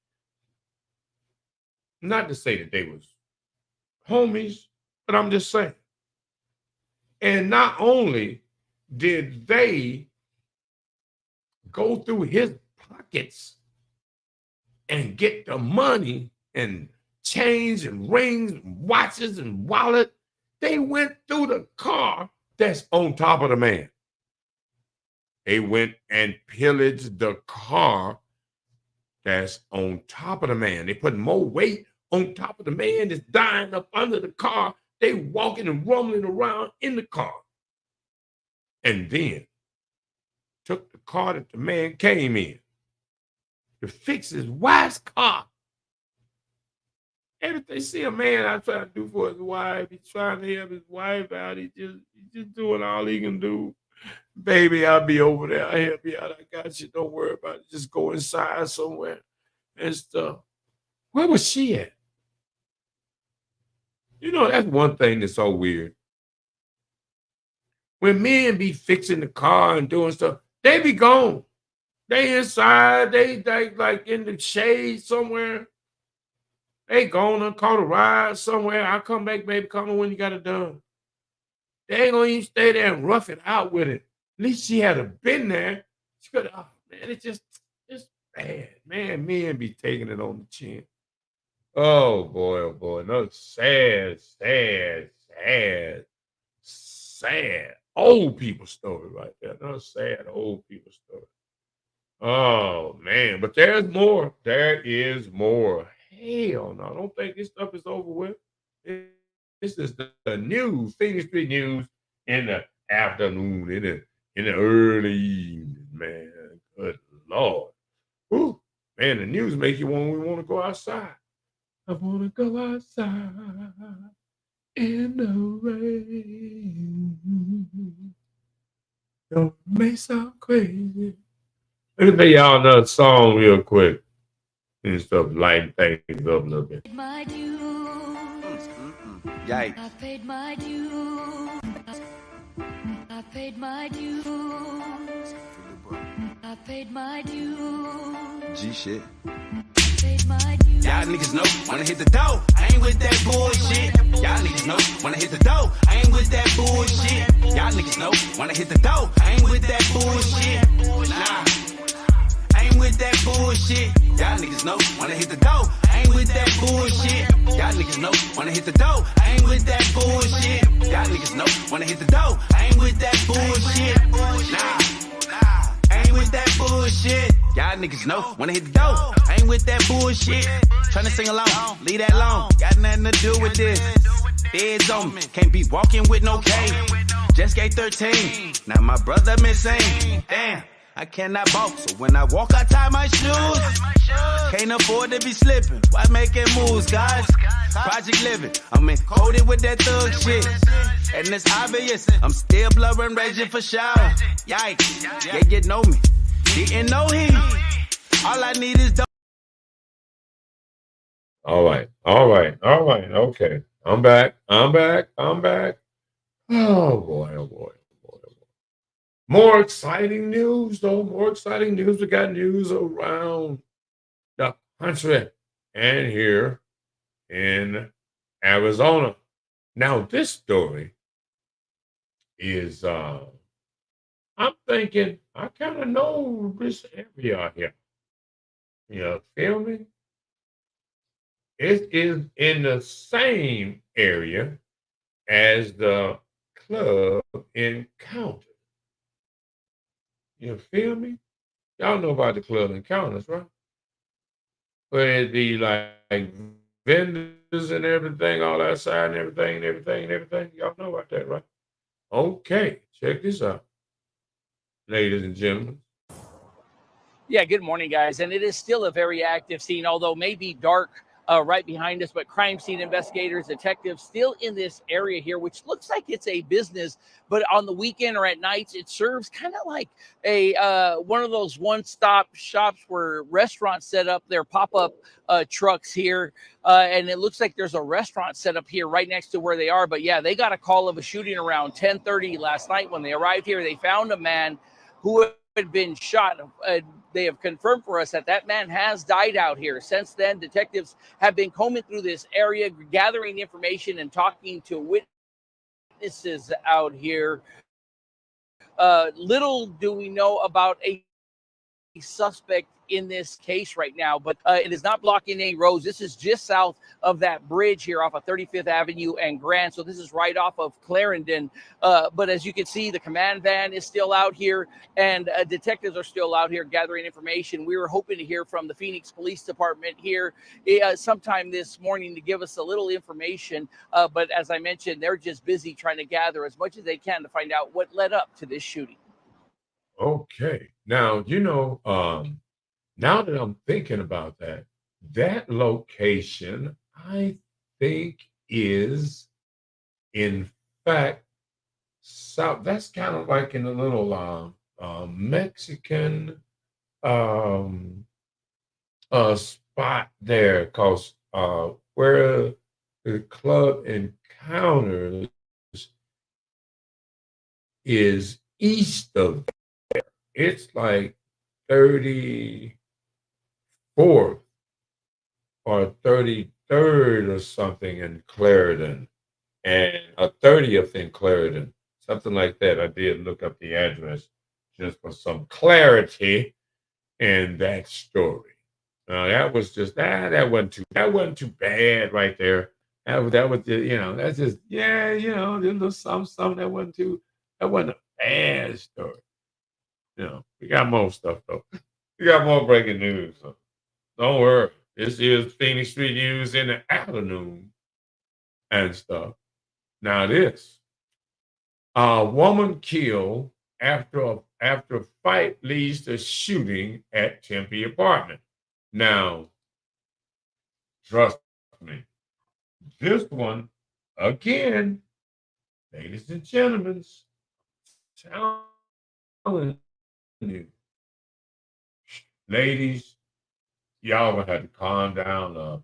Not to say that they was homies, but I'm just saying. And not only did they go through his pockets and get the money and chains and rings and watches and wallet, they went through the car that's on top of the man. They went and pillaged the car that's on top of the man. They put more weight on top of the man that's dying up under the car. They walking and rumbling around in the car. And then took the car that the man came in to fix his wife's car. Every they see a man out trying to do for his wife, he's trying to help his wife out. He's just doing all he can do. Baby, I'll be over there. I'll help you out. I got you. Don't worry about it. Just go inside somewhere and stuff. Where was she at? You know, that's one thing that's so weird. When men be fixing the car and doing stuff, they be gone. They inside. They like in the shade somewhere. They gonna caught a ride somewhere. I'll come back, baby. Come on when you got it done. They ain't gonna even stay there and rough it out with it. At least she had been there. She could have, man, it's bad. Man, men be taking it on the chin. Oh boy. No, sad old people story right there. No sad old people story. Oh man, but there's more. There is more. Hell no, I don't think this stuff is over with. This is the news, Phoenix Street News in the afternoon, in the early evening, man. Good Lord. Ooh, man, the news make you want to go outside. I want to go outside in the rain. Don't may sound crazy. Let me play y'all another song real quick and stuff, lighten things up a little bit. My dues. Yikes. I paid my dues. I paid my dues. I paid my dues. G shit. Paid my dues. Y'all niggas know when I hit the dough, I ain't with that bullshit. Y'all niggas know when I hit the dough, I ain't with that bullshit. Y'all niggas know when I hit the dough, I ain't with that bullshit. Nah, I ain't with that bullshit. Y'all niggas know when I hit the dough, I ain't with that bullshit. Y'all niggas know when I hit the dough, I ain't with that bullshit. Y'all niggas know when I hit the dough, I ain't with that bullshit. Nah, I ain't with with that bullshit. Y'all niggas know when I hit the door. I ain't with that bullshit. Tryna sing along, leave that alone. Got nothing to do with this. Feds on me, can't be walking with no cane. Just gave 13, now my brother missing. Damn, I cannot walk, so when I walk, I tie my shoes. Can't afford to be slipping. Why making moves, guys? Project living, I'm encoded with that thug shit. And it's obvious, I'm still blurring, raging for shower. Yikes, yeah, you know me. Didn't know he. All I need is dope. All right. Okay. I'm back. Oh boy, oh boy, oh boy, oh boy. More exciting news, though. More exciting news. We got news around the country and here in Arizona. Now, this story is I'm thinking I kind of know this area here. You feel me? It is in the same area as the club Encounter. You feel me? Y'all know about the club Encounters, right? Where it be like vendors and everything, all outside and everything. Y'all know about that, right? Okay, check this out, ladies and gentlemen. Yeah, good morning, guys. And it is still a very active scene, although maybe dark right behind us, but crime scene investigators, detectives still in this area here, which looks like it's a business, but on the weekend or at nights, it serves kind of like a one of those one-stop shops where restaurants set up their pop-up trucks here. And it looks like there's a restaurant set up here right next to where they are. But yeah, they got a call of a shooting around 10:30 last night. When they arrived here, they found a man who had been shot. They have confirmed for us that that man has died out here. Since then, detectives have been combing through this area, gathering information and talking to witnesses out here. Little do we know about a suspect in this case right now, but it is not blocking any roads. This is just south of that bridge here off of 35th Avenue and Grand. So this is right off of Clarendon. But as you can see, the command van is still out here and detectives are still out here gathering information. We were hoping to hear from the Phoenix Police Department here sometime this morning to give us a little information. But as I mentioned, they're just busy trying to gather as much as they can to find out what led up to this shooting. Okay. Now, now that I'm thinking about that, that location, I think, is in fact south. That's kind of like in a little Mexican spot there, because where the club Encounters is east of. It's like 34th or 33rd or something in Clarendon, and a 30th in Clarendon, something like that. I did look up the address just for some clarity in that story. That was just that wasn't too bad right there. That was that's just there's a little something that wasn't a bad story. We got more stuff though. We got more breaking news. So don't worry. This is Phoenix Street News in the afternoon and stuff. Now this. A woman killed after fight leads to shooting at Tempe apartment. Now, trust me, this one, again, ladies and gentlemen, telling you, ladies, y'all gonna have to calm down, love.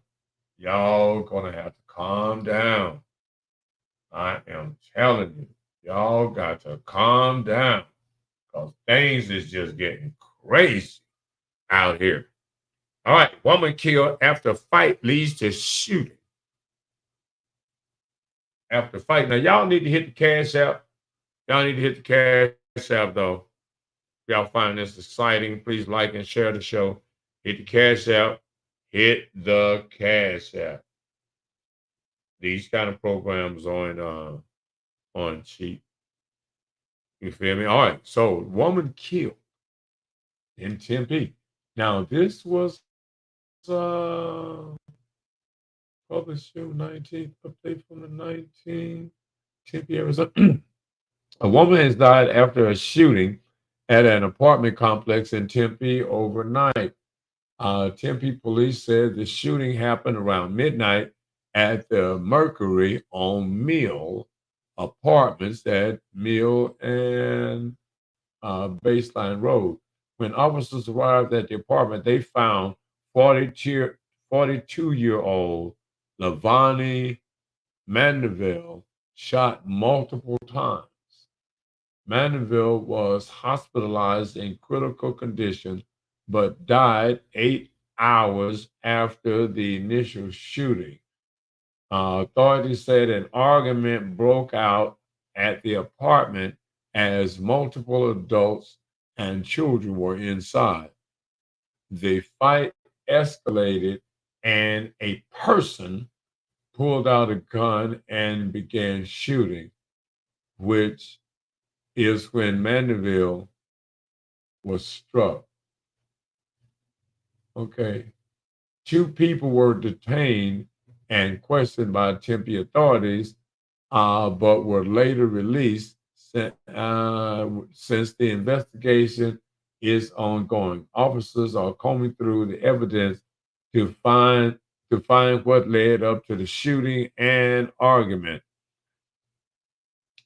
Y'all gonna have to calm down. I am telling you, y'all got to calm down, because things is just getting crazy out here. All right, woman killed after fight leads to shooting. After fight. Now, y'all need to hit the cash app. Y'all need to hit the cash app, though. If y'all find this exciting, please like and share the show. Hit the cash app. Hit the cash app. These kind of programs on cheap. You feel me? All right. So, woman killed in Tempe. Now, this was uh, published June 19th, update from the 19th, Tempe, Arizona. A woman has died after a shooting at an apartment complex in Tempe overnight. Tempe police said the shooting happened around midnight at the Mercury on Mill Apartments at Mill and Baseline Road. When officers arrived at the apartment, they found 42-year-old Lavani Mandeville shot multiple times. Mandeville was hospitalized in critical condition, but died 8 hours after the initial shooting. Authorities said an argument broke out at the apartment as multiple adults and children were inside. The fight escalated, and a person pulled out a gun and began shooting, which is when Mandeville was struck. Okay. 2 people were detained and questioned by Tempe authorities, but were later released since the investigation is ongoing. Officers are combing through the evidence to find what led up to the shooting and argument.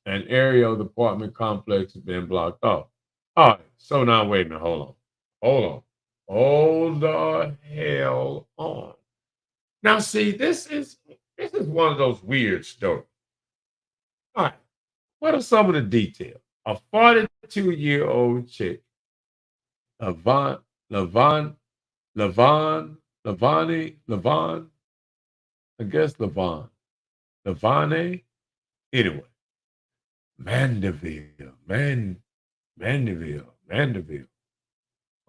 An area of the apartment complex has been blocked off. All right, so now wait a minute, hold the hell on. Now, see, this is one of those weird stories. All right, what are some of the details? A 42-year-old chick, Lavani, I guess Lavane. Anyway, Mandeville.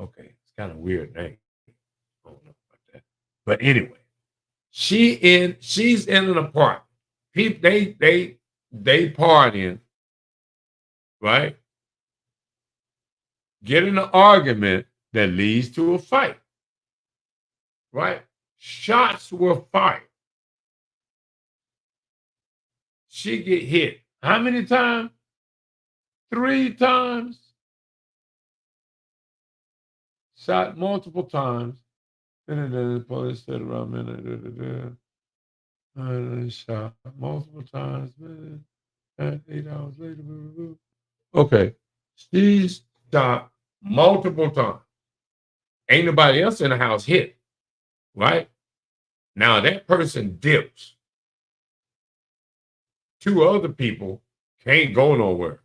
Okay, it's kind of weird name. I don't know about that. But anyway, she's in an apartment. People they partying, right? Get in an argument that leads to a fight. Right? Shots were fired. She get hit. How many times? 3 times. Shot multiple times. The police said around minute. Shot multiple times. 8 hours later. Okay. She's shot multiple times. Ain't nobody else in the house hit. Right? Now that person dips. 2 other people can't go nowhere.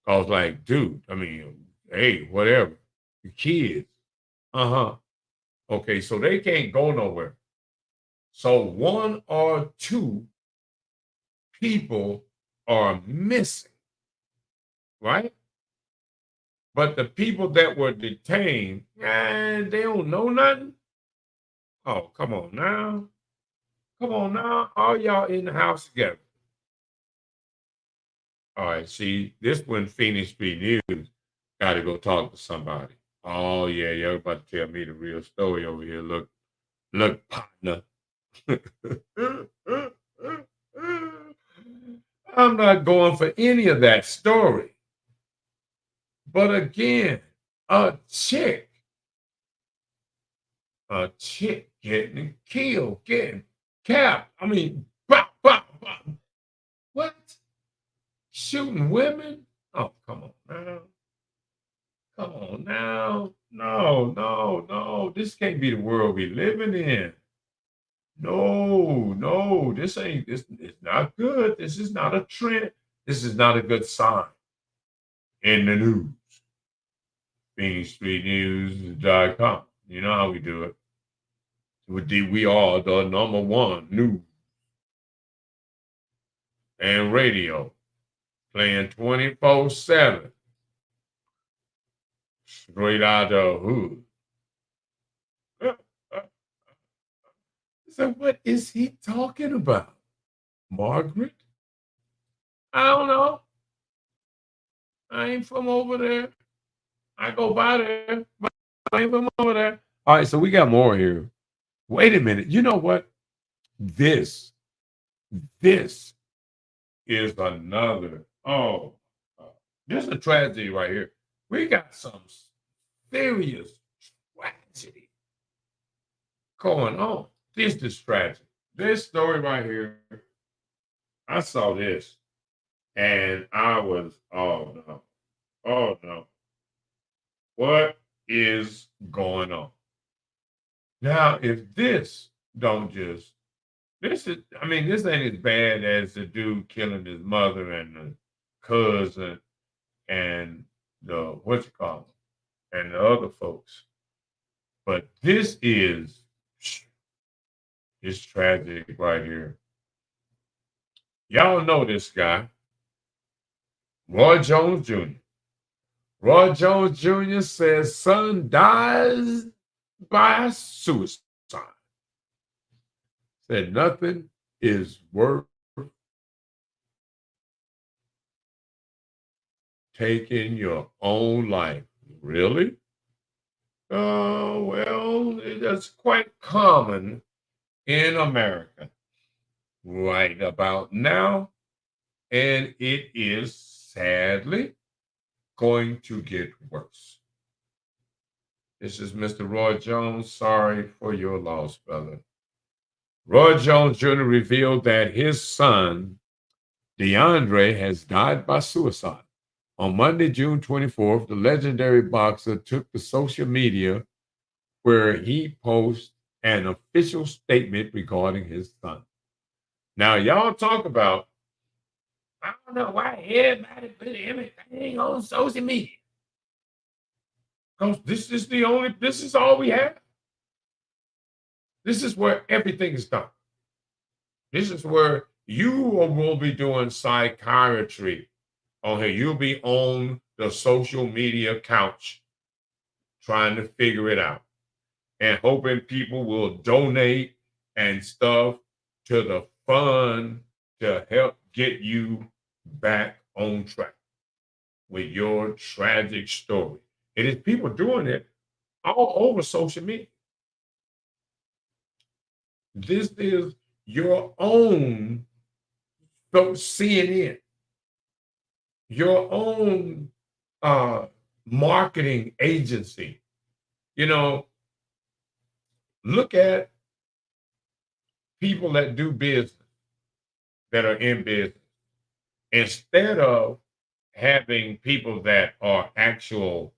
I was like, dude, I mean, hey, whatever. The kids. Okay, so they can't go nowhere. So 1 or 2 people are missing, right? But the people that were detained, they don't know nothing. Oh, come on now. All y'all in the house together. All right, see, this one Phoenix Street News got to go talk to somebody. Oh, yeah, you're about to tell me the real story over here. Look, partner. I'm not going for any of that story. But again, a chick getting killed, getting capped. I mean, what? Shooting women? Oh, come on now. No. This can't be the world we living in. No, this it's not good. This is not a trend. This is not a good sign. In the news. PhoenixStreetNews.com. You know how we do it. We are the #1 news and radio, playing 24/7, straight out the hood. So what is he talking about? Margaret? I don't know. I ain't from over there. I go by there. I ain't from over there. All right, so we got more here. Wait a minute. You know what? This is another. Oh, this is a tragedy right here. We got some serious tragedy going on. This is tragic. This story right here, I saw this and I was, oh no. What is going on? Now, if this don't just, this is, I mean, this ain't as bad as the dude killing his mother and the cousin and the, what you call them, and the other folks. But this is, it's tragic right here. Y'all know this guy, Roy Jones Jr. Roy Jones Jr. says son dies by suicide. Said nothing is worth taking your own life. Really? Well, that's quite common in America right about now. And it is sadly going to get worse. This is Mr. Roy Jones. Sorry for your loss, brother. Roy Jones Jr. revealed that his son, DeAndre, has died by suicide. On Monday, June 24th, the legendary boxer took to social media where he posted an official statement regarding his son. Now, y'all talk about, I don't know why everybody put everything on social media. Because this is all we have. This is where everything is done. This is where you will be doing psychiatry on here. You'll be on the social media couch trying to figure it out and hoping people will donate and stuff to the fund to help get you back on track with your tragic story. It is people doing it all over social media. This is your own CNN, your own marketing agency. You know, look at people that do business, that are in business. Instead of having people that are actual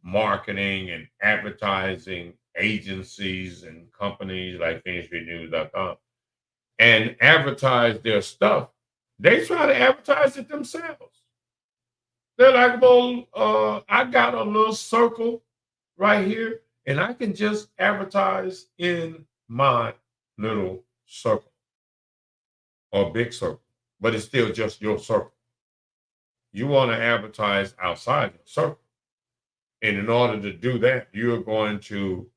marketing and advertising agencies and companies like FinishFreeNews.com and advertise their stuff, they try to advertise it themselves. They're like, well, I got a little circle right here, and I can just advertise in my little circle or big circle, but it's still just your circle. You want to advertise outside your circle. And in order to do that, you're going to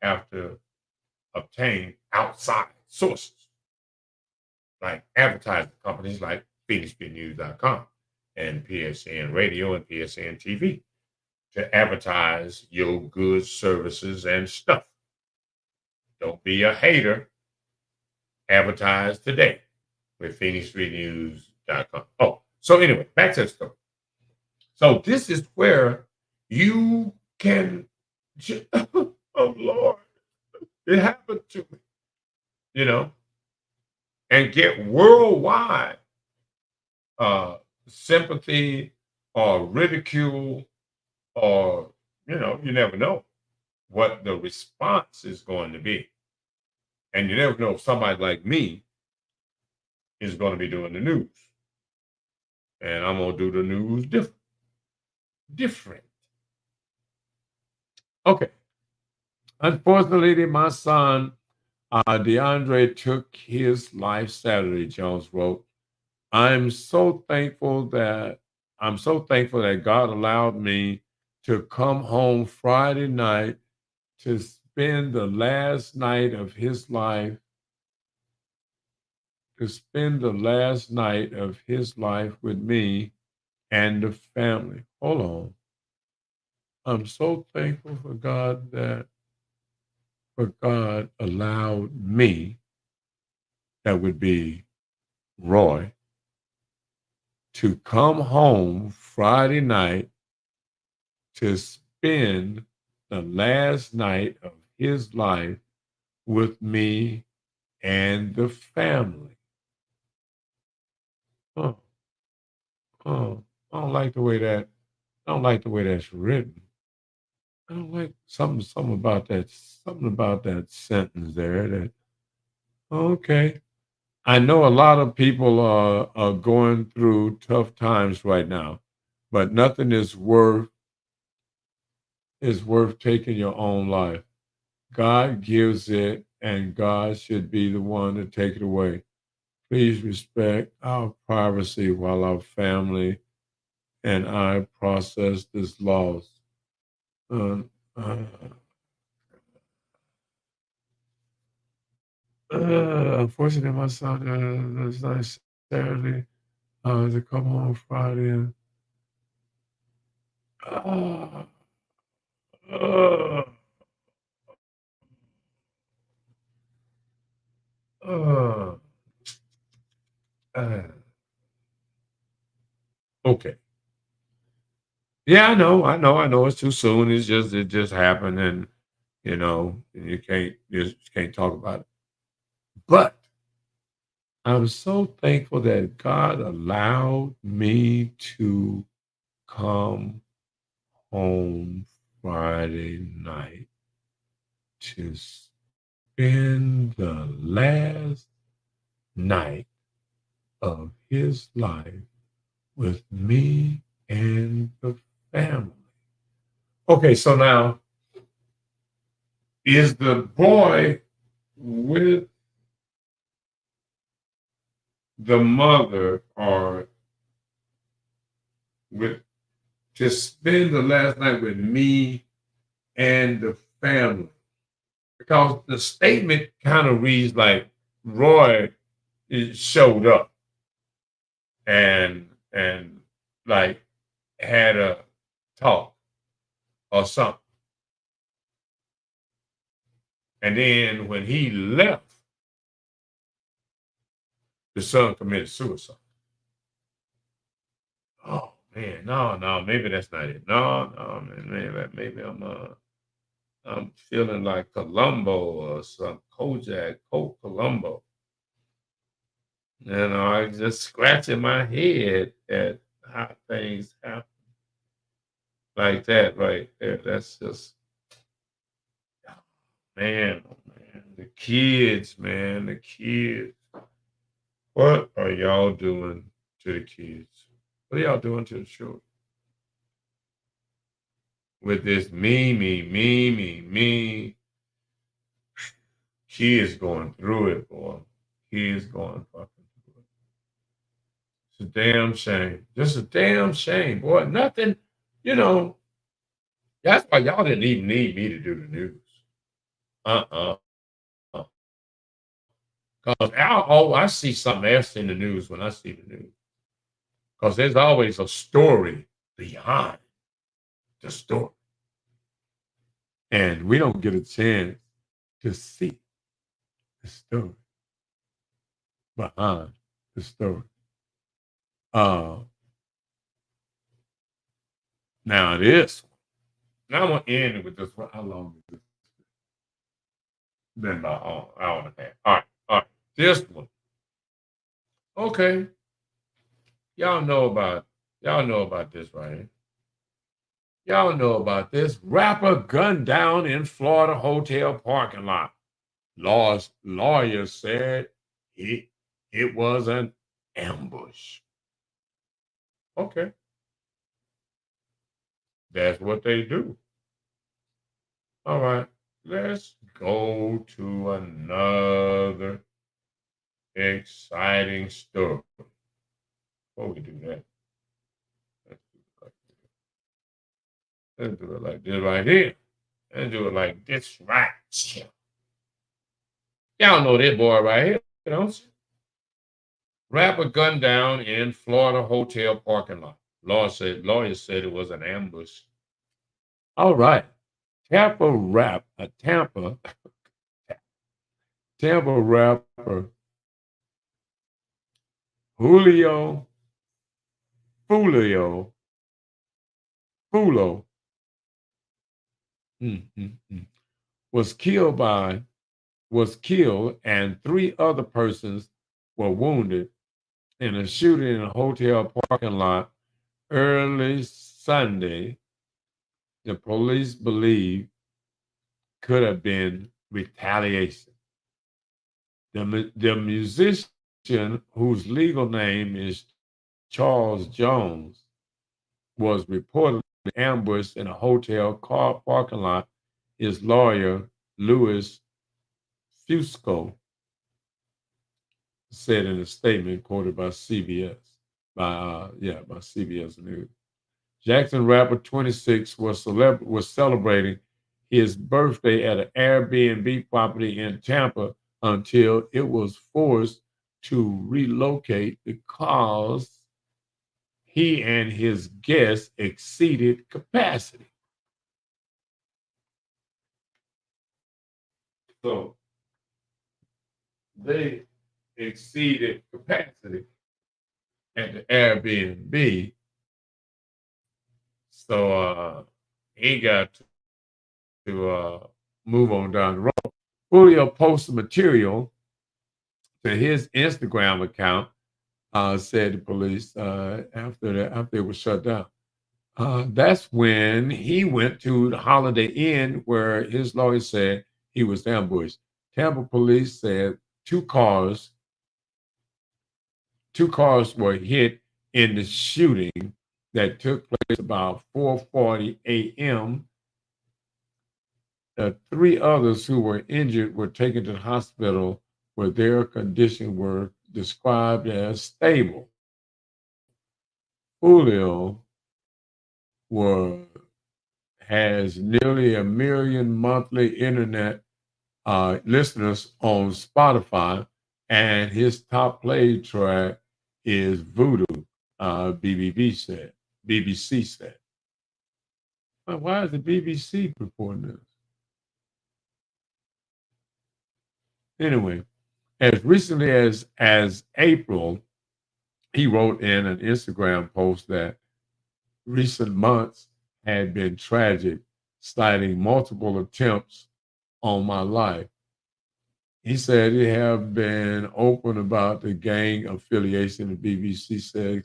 have to obtain outside sources, like advertising companies like PhoenixBNews.com and PSN Radio and PSN TV to advertise your goods, services, and stuff. Don't be a hater. Advertise today with PhoenixBNews.com. Oh, so anyway, back to the story. So this is where you can, oh Lord, it happened to me, you know, and get worldwide sympathy or ridicule, or, you know, you never know what the response is going to be. And you never know if somebody like me is going to be doing the news. And I'm going to do the news different. Okay. Unfortunately, my son, DeAndre, took his life Saturday, Jones wrote. I'm so thankful that God allowed me to come home Friday night to spend the last night of his life, with me and the family. Hold on. I'm so thankful for God God allowed me, that would be Roy, to come home Friday night to spend the last night of his life with me and the family. Oh, oh, I don't like the way that's written. I don't like something about that sentence there. That okay. I know a lot of people are going through tough times right now, but nothing is worth taking your own life. God gives it, and God should be the one to take it away. Please respect our privacy while our family and I process this loss. Uh, uh, Unfortunately, my son is not necessarily to come home Friday. Uh, uh, uh, uh, okay. Yeah, I know. It's too soon. It just happened, and you just can't talk about it. But I'm so thankful that God allowed me to come home Friday night to spend the last night of his life with me and the family. Okay, so now is the boy with the mother or with to spend the last night with me and the family? Because the statement kind of reads like Roy showed up and like had a talk or something. And then when he left, the son committed suicide. Oh man, no, maybe that's not it. No, man, maybe I'm feeling like Columbo or some Coke Columbo. I just scratching my head at how things happen like that right there. That's just man, oh man, the kids, man, the kids. What are y'all doing to the kids? What are y'all doing to the children? With this me. Kids going through it, boy. Kids going fucking through it. It's a damn shame. Just a damn shame, boy. Nothing, you know. That's why y'all didn't even need me to do the news. Uh-uh. Because I see something else in the news when I see the news. Because there's always a story behind the story. And we don't get a chance to see the story behind the story. Uh, Now this, now I'm gonna end it with this one. How long is this? Been about an hour and a half. All right. This one. Okay. Y'all know about this, right? Y'all know about this. Rapper gunned down in Florida hotel parking lot. Lawyer said it was an ambush. Okay. That's what they do. All right. Let's go to another exciting story. Before we do that, let's do it like this right here. Let's do it like this right here. Y'all know this boy right here, don't you? Rapper gunned down in Florida hotel parking lot. Lawyer said it was an ambush. All right. Tampa rapper Julio Fulio Fulo mm, mm, mm, was killed by was killed and three other persons were wounded in a shooting in a hotel parking lot early Sunday. The police believe could have been retaliation. The musician, whose legal name is Charles Jones, was reportedly ambushed in a hotel car parking lot. His lawyer, Louis Fusco, said in a statement quoted by CBS, by CBS News. Jackson rapper 26 was celebrating his birthday at an Airbnb property in Tampa until it was forced to relocate because he and his guests exceeded capacity. So they exceeded capacity at the Airbnb. So he got to move on down the road. Julio posted material to his Instagram account, said the police after it was shut down. That's when he went to the Holiday Inn where his lawyer said he was ambushed. Tampa police said two cars were hit in the shooting that took place about 4:40 a.m. The three others who were injured were taken to the hospital where their conditions were described as stable. Julio were, has nearly 1 million monthly internet listeners on Spotify, and his top played track is Voodoo, BBC said. Why is the BBC reporting this? Anyway, as recently as April, he wrote in an Instagram post that recent months had been tragic, citing multiple attempts on my life. He said he have been open about the gang affiliation. The BBC said,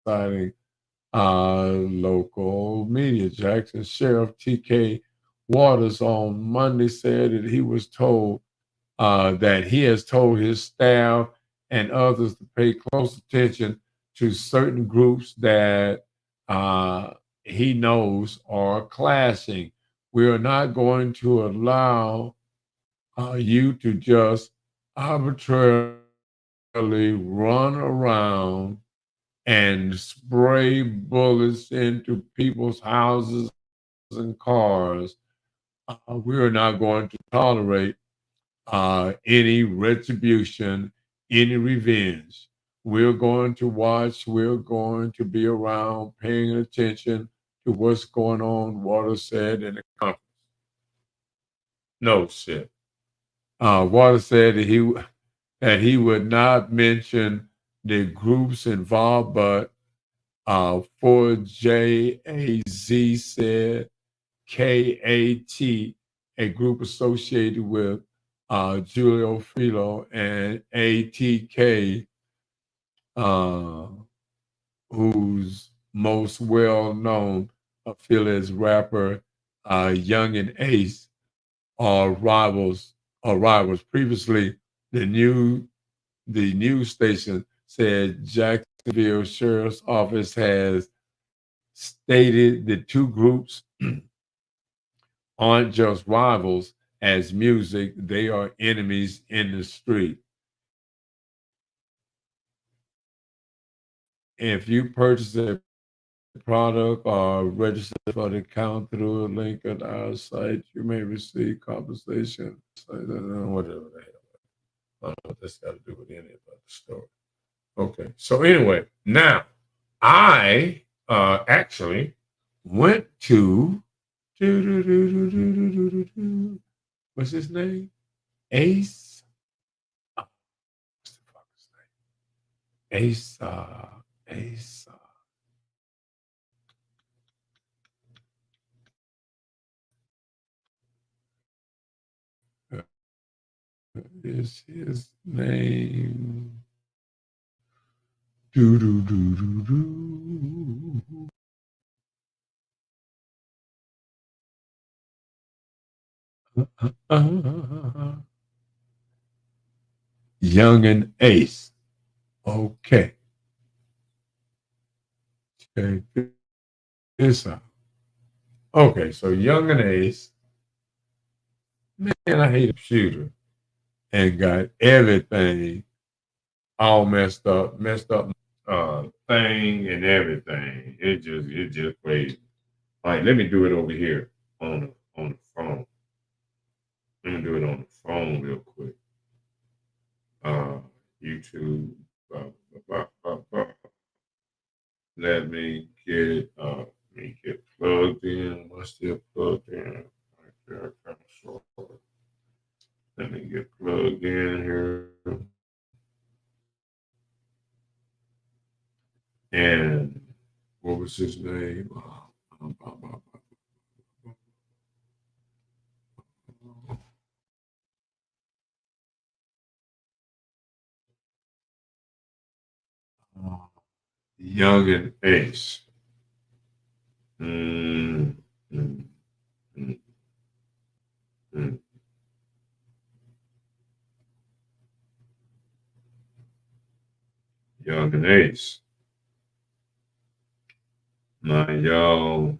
citing local media. Jackson Sheriff T.K. Waters on Monday said that he was told that he has told his staff and others to pay close attention to certain groups that he knows are clashing. We are not going to allow you to just arbitrarily run around and spray bullets into people's houses and cars. We are not going to tolerate any retribution, any revenge. We're going to watch, we're going to be around paying attention to what's going on, Waters said in the conference. No shit. Waters said that he would not mention the groups involved, but 4JAZ said KAT, a group associated with Julio Filo, and ATK, who's most well known affiliates rapper Young and Ace are rivals. Previously, the news station said Jacksonville Sheriff's Office has stated the two groups aren't just rivals as music, they are enemies in the street. If you purchase a product or register for the account through a link at our site, you may receive compensation. Whatever the hell. I don't know what this got to do with any of the story. Okay, so anyway, now I actually went to What's his name? Ace. What's the fuck's name? Ace. Ace. Is his name? Do do do do do. Young and Ace. Okay. Check this out. Okay, so Young and Ace. Man, I hate a shooter. And got everything all messed up thing and everything. It just crazy. All right, let me do it over here on the phone. Let me do it on the phone real quick. YouTube. Let me get it. Let me get plugged in. Am I still plugged in? Right there, kind of sort of. Let me get plugged in here. And what was his name? Young and Ace. Mm, mm, mm, mm. Young and Ace. Now, y'all.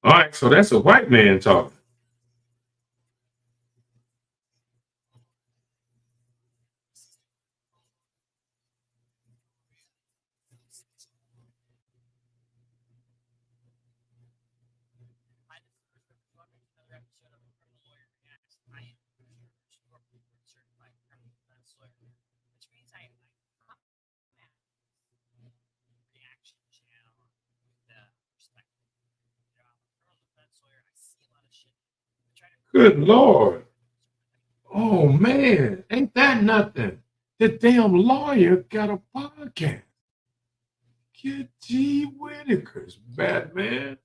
All right, so that's a white man talking. Good Lord. Oh, man. Ain't that nothing? The damn lawyer got a podcast. Get G. Whitaker's Batman.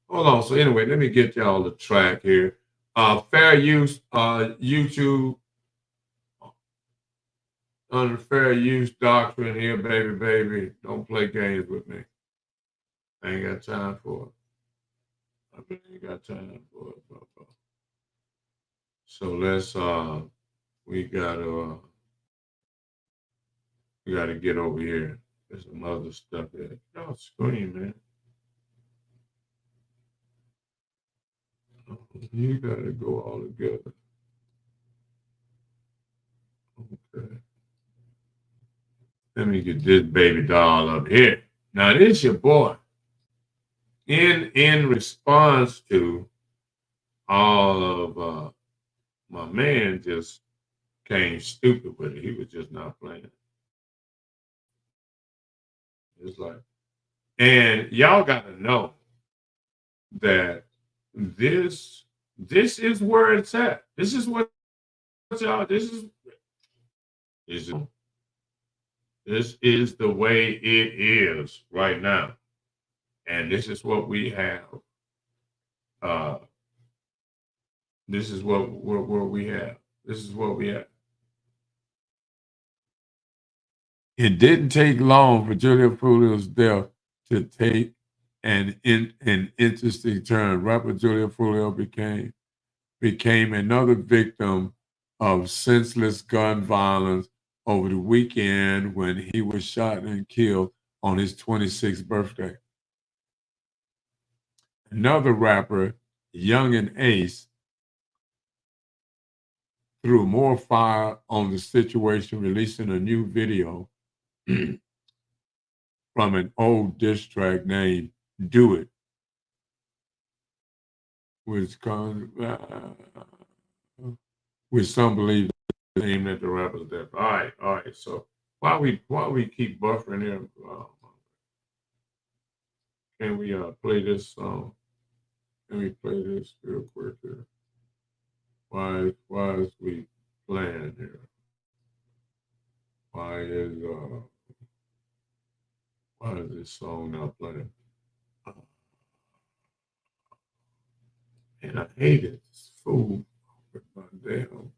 Hold on. So, anyway, let me get y'all the track here. Fair use, YouTube. Under fair use doctrine here, baby. Don't play games with me. I ain't got time for it. I ain't got time for it. So let's we gotta get over here. There's some other stuff there. Y'all scream, man. You gotta go all together. Okay. Let me get this baby doll up here. Now this your boy. In response to all of my man just came stupid with it. He was just not playing. It's like, and y'all got to know that this is where it's at. This is what y'all. This is this is the way it is right now, and this is what we have. Uh, this is what we have. This is what we have. It didn't take long for Julia Fulio's death to take an interesting turn. Rapper Julia Fulio became another victim of senseless gun violence over the weekend when he was shot and killed on his 26th birthday. Another rapper, Young and Ace, threw more fire on the situation, releasing a new video from an old diss track named Do It, which some believe aimed at the rapper's death. All right. So while we keep buffering here, can we play this song? Can we play this real quick here? Why is we playing here? Why is this song not playing? And I hate it. This fool with my damn.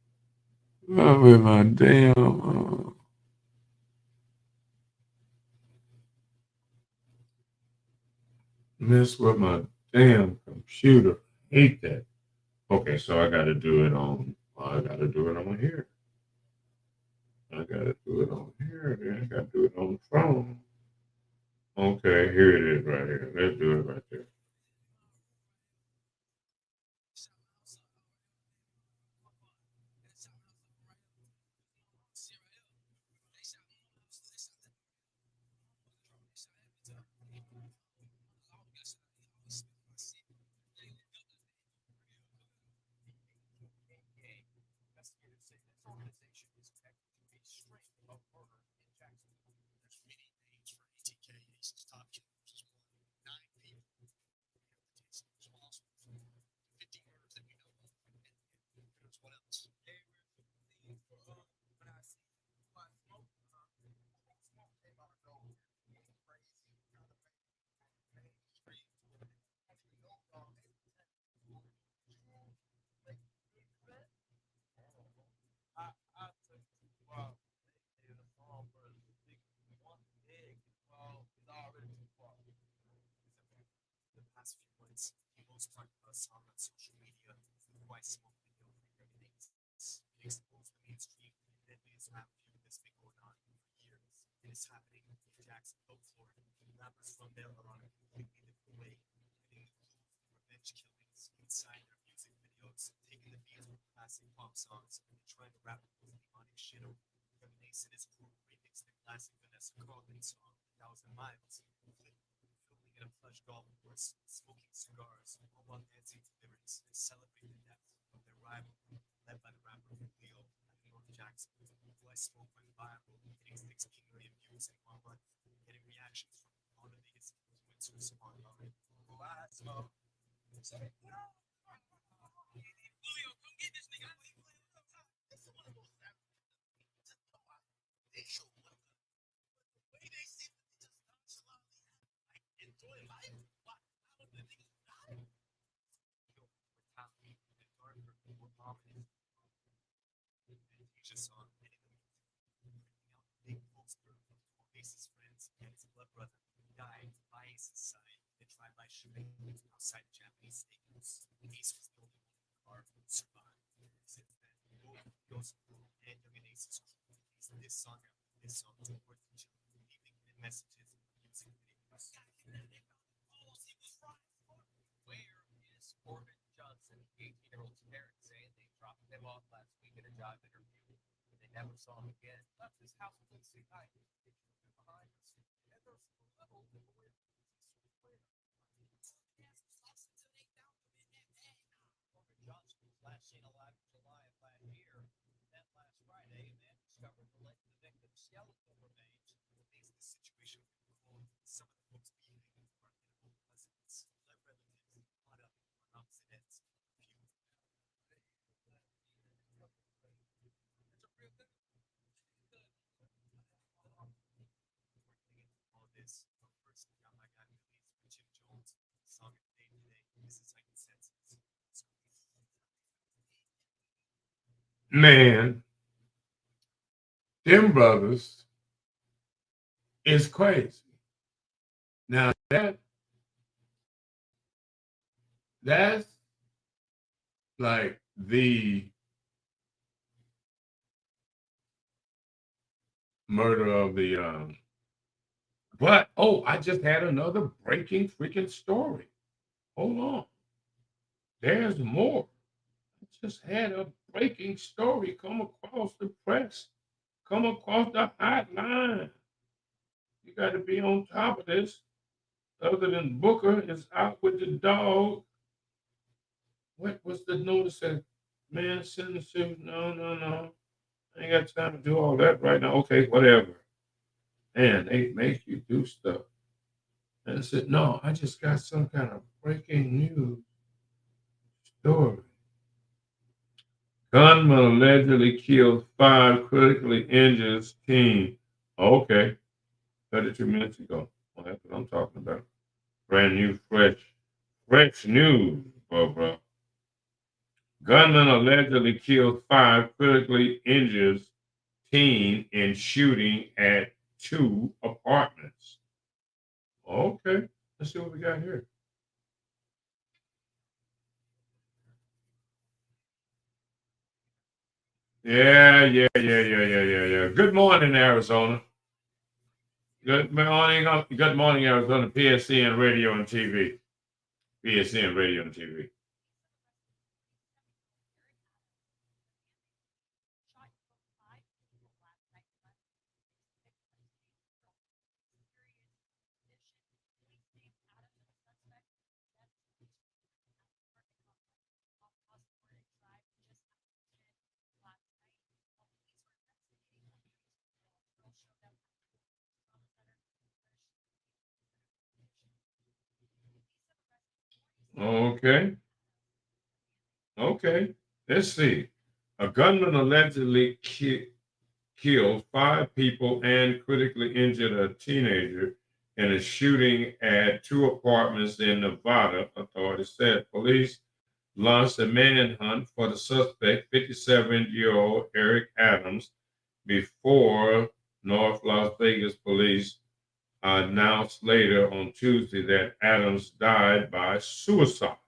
Mess with my damn computer. Hate that. Okay, so I gotta do it on here. I gotta do it on here, then I gotta do it on the phone. Okay, here it is right here. Let's do it right there. man, them brothers is crazy. Now that's like the murder of the but I just had another breaking freaking story. Hold on. There's more. I just had a breaking story come across the press, come across the hotline. You got to be on top of this. Other than Booker is out with the dog. What was the notice that man send the suit? No. I ain't got time to do all that right now. Okay, whatever. And they make you do stuff. And I said, no, I just got some kind of breaking news story. Gunman allegedly kills 5 critically injured teen. Okay, 32 minutes ago. Well, that's what I'm talking about. Brand new, fresh news, bro. Gunman allegedly kills 5 critically injured teen in shooting at 2 apartments. Okay, let's see what we got here. Yeah. Good morning, Arizona. Good morning, Arizona. PSCN Radio and TV. PSCN Radio and TV. Okay. Let's see. A gunman allegedly killed 5 people and critically injured a teenager in a shooting at 2 apartments in Nevada, authorities said. Police launched a manhunt for the suspect, 57-year-old Eric Adams, before North Las Vegas police announced later on Tuesday that Adams died by suicide.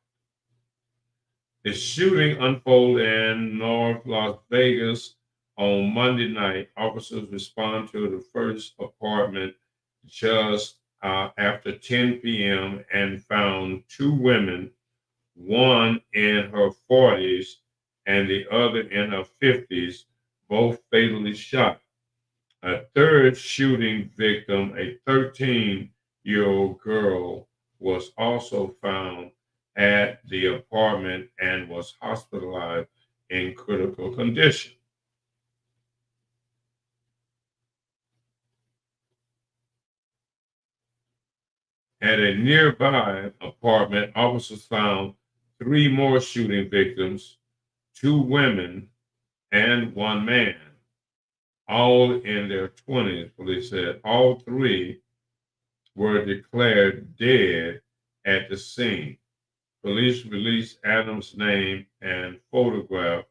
The shooting unfolded in North Las Vegas on Monday night. Officers responded to the first apartment just after 10 p.m. and found 2 women, one in her 40s and the other in her 50s, both fatally shot. A third shooting victim, a 13-year-old girl, was also found at the apartment and was hospitalized in critical condition. At a nearby apartment, officers found 3 more shooting victims, 2 women and 1 man, all in their 20s, police said. All 3 were declared dead at the scene. Police released Adams' name and photograph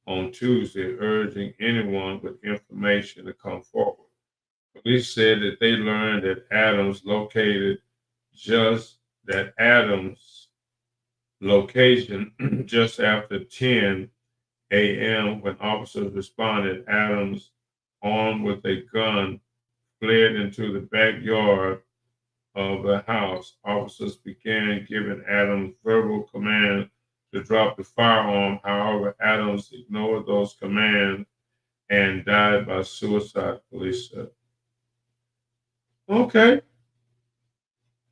on Tuesday, urging anyone with information to come forward. Police said that they learned that Adams' location just after 10 a.m. when officers responded. Adams, armed with a gun, fled into the backyard of the house. Officers began giving Adams verbal commands to drop the firearm. However, Adams ignored those commands and died by suicide, police said. Okay.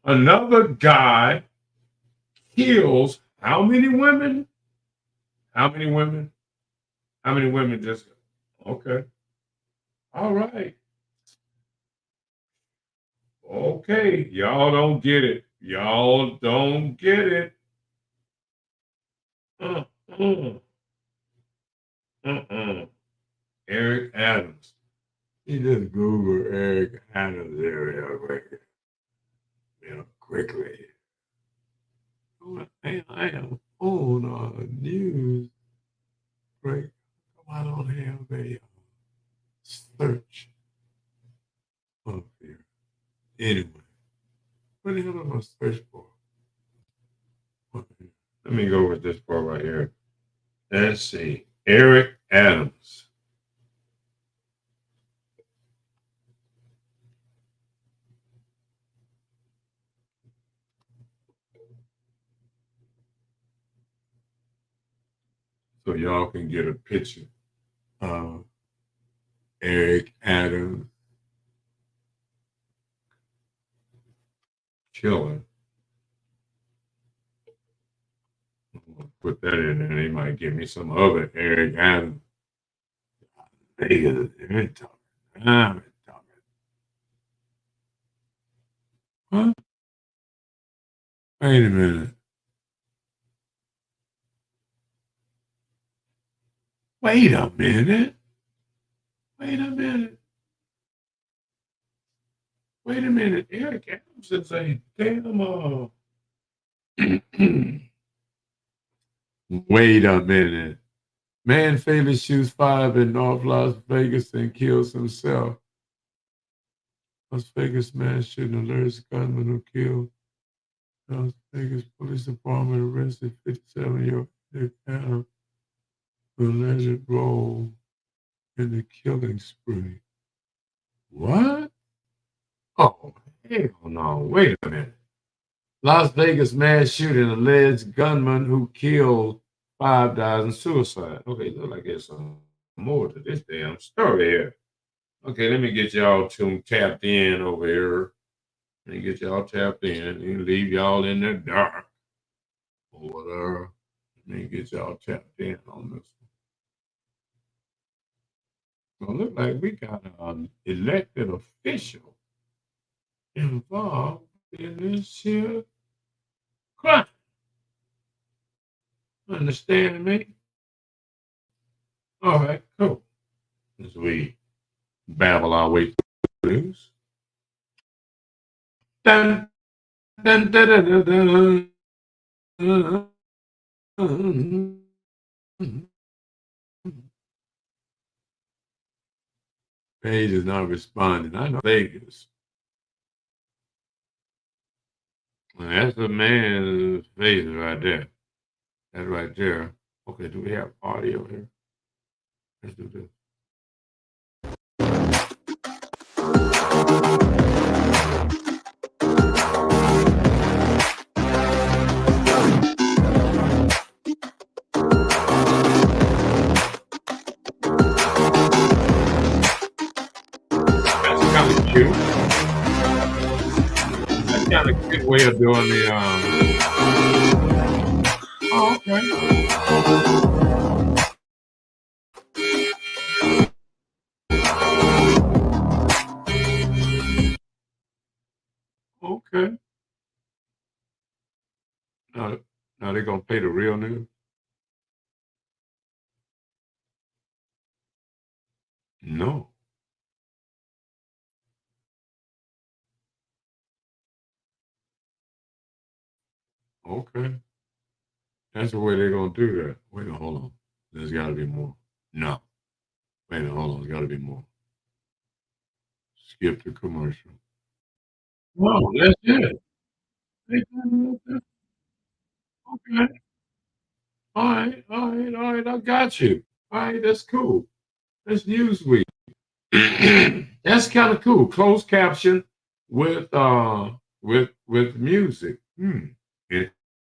Another guy kills how many women? How many women? How many women just? Okay. All right. Okay. Y'all don't get it. Y'all don't get it. Eric Adams. You just Google Eric Adams area quickly. I am on news break. I don't have a search up here. Anyway, what the hell am I search for? Let me go with this part right here. Let's see. Eric Adams. So y'all can get a picture of Eric Adams killer. Put that in there. They might give me some other Eric Adams. What? Wait a minute. Wait a minute. Wait a minute. Wait a minute. Eric Adams is a damn Wait a minute. Man fatally shoots 5 in North Las Vegas and kills himself. Las Vegas man shooting alerts gunman who killed. Las Vegas Police Department arrested 57-year-old Eric Adams for alleged role in the killing spree. What? Oh, hell no. Wait a minute. Las Vegas mass shooting, alleged gunman who killed 5 dies in suicide. Okay, look like there's some more to this damn story here. Okay, let me get y'all tapped in over here. Let me get y'all tapped in and leave y'all in the dark over there. Let me get y'all tapped in on this one. So it looks like we got an elected official involved in this here crime. Understand me? All right, cool. As we babble our way through the news. Dun, dun, dun, dun, dun, dun, dun. Page is not responding. I know Vegas. That's the man's face right there. That's right there. Okay, do we have audio here? Let's do this. That's kind of cute. That's kind of cute way of doing the. Oh, okay. Okay. Now they're gonna pay the real news. No. Okay. That's the way they're gonna do that. Wait a hold on. There's gotta be more. No. Wait a hold on, there's gotta be more. Skip the commercial. No, that's it. Okay. All right, I got you. All right, that's cool. That's Newsweek. That's kind of cool. Closed caption with music.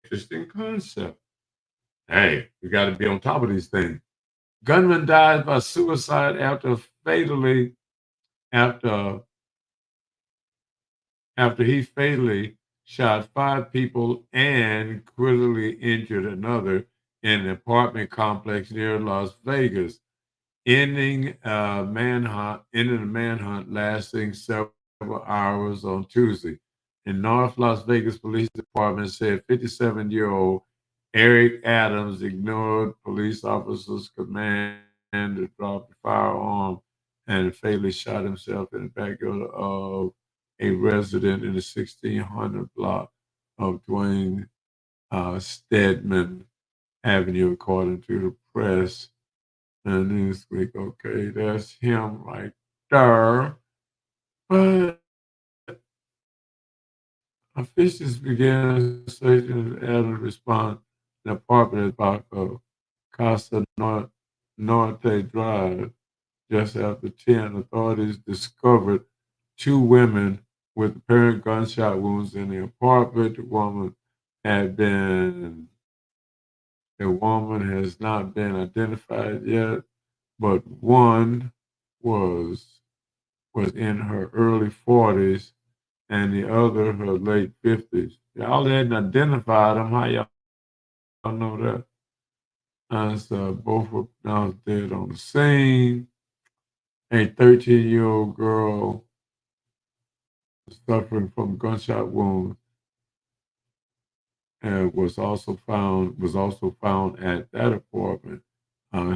Interesting concept. Hey, we got to be on top of these things. Gunman died by suicide after he fatally shot 5 people and critically injured another in an apartment complex near Las Vegas, ending a manhunt lasting several hours on Tuesday. In North Las Vegas Police Department said 57-year-old Eric Adams ignored police officers' command to drop the firearm and fatally shot himself in the backyard of a resident in the 1600 block of Dwayne Stedman Avenue, according to the press. And Newsweek, okay, that's him right there. But officials began searching Adams' response in the apartment block of Norte Drive. Just after 10, authorities discovered two women with apparent gunshot wounds in the apartment. The woman has not been identified yet, but one was in her early 40s and the other her late 50s. Y'all hadn't identified them. How y'all know that? So both were pronounced dead on the scene. A 13-year-old girl suffering from gunshot wounds and was also found at that apartment.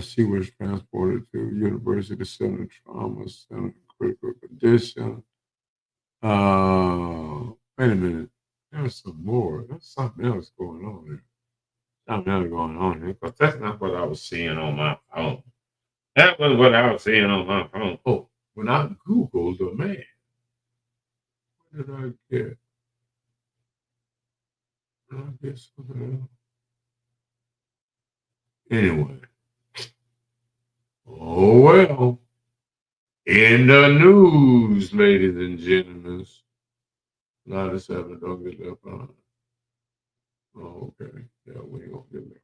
She was transported to University Center Trauma Center in critical condition. Wait a minute. There's some more. There's something else going on here. Something else going on here, because that's not what I was seeing on my phone. That was what I was seeing on my phone. Oh, when I Googled the man, what did I get? Did I get something else? Anyway. Oh, well. In the news, ladies and gentlemen. 97, don't get left behind. Oh, okay. Yeah, we ain't gonna get left.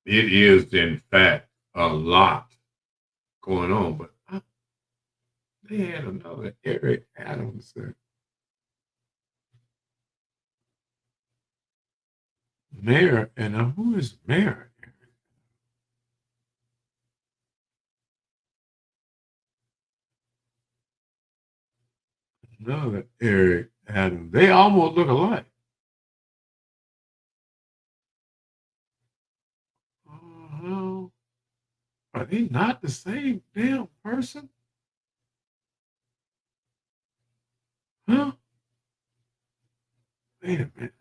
It is, in fact, a lot going on, but they had another Eric Adams there. Mayor, and who is Mayor? Another Eric Adams. They almost look alike. Are they not the same damn person? Huh? Wait a minute.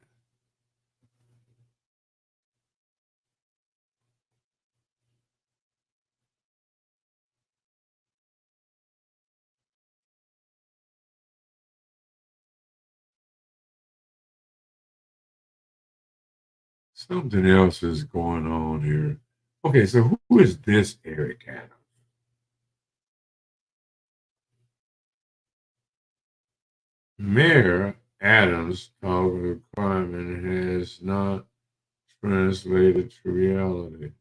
Something else is going on here. Okay, so who is this Eric Adams? Mayor Adams talking of crime and has not translated to reality.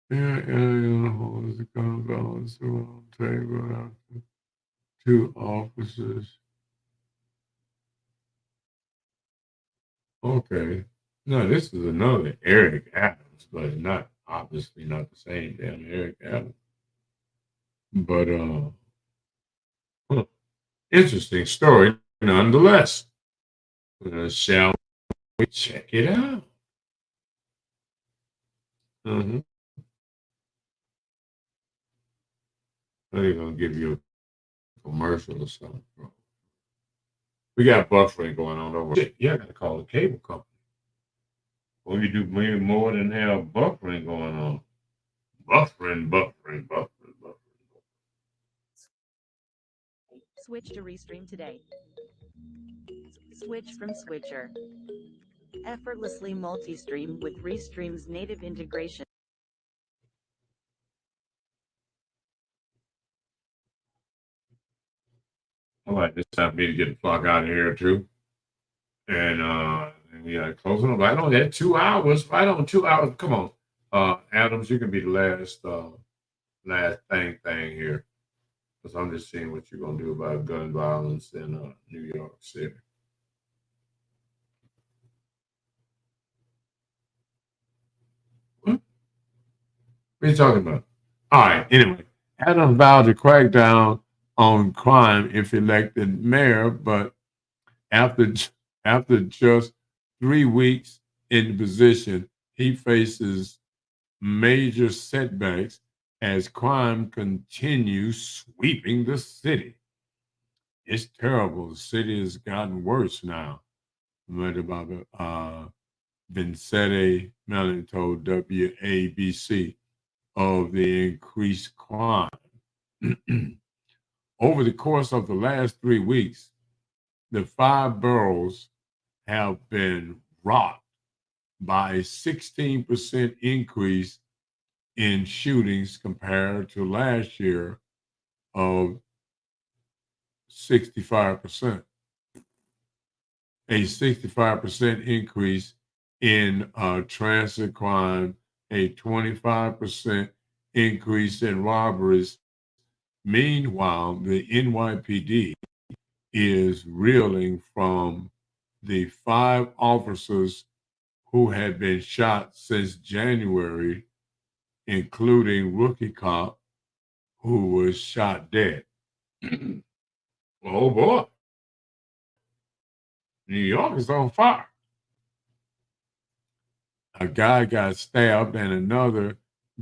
Mayor Adams holds the gun balance around the table after two officers. Okay. No, this is another Eric Adams, but not obviously not the same damn Eric Adams. But interesting story nonetheless. Shall we check it out? Mm-hmm. They're gonna give you a commercial or something, bro. We got buffering going on over. Shit, yeah, I gotta call the cable company. Well, you do maybe more than have buffering going on. Buffering. Switch to Restream today. Switch from Switcher. Effortlessly multi-stream with Restream's native integration. All right, it's time for me to get the fuck out of here too. And we are closing up right on that 2 hours. Right on 2 hours. Come on. Adams, you can be the last thing here. Because I'm just seeing what you're gonna do about gun violence in New York City. What are you talking about? All right, anyway. Adams vowed to crack down on crime if elected mayor, but after just 3 weeks in the position, he faces major setbacks as crime continues sweeping the city. it's terrible. The city has gotten worse now. Vincente Mellon told WABC of the increased crime. Over the course of the last 3 weeks, the 5 boroughs have been rocked by a 16% increase in shootings compared to last year of 65%. A 65% increase in transit crime, a 25% increase in robberies. Meanwhile, the NYPD is reeling from the 5 officers who had been shot since January, including rookie cop who was shot dead. Oh boy. New York is on fire. A guy got stabbed and another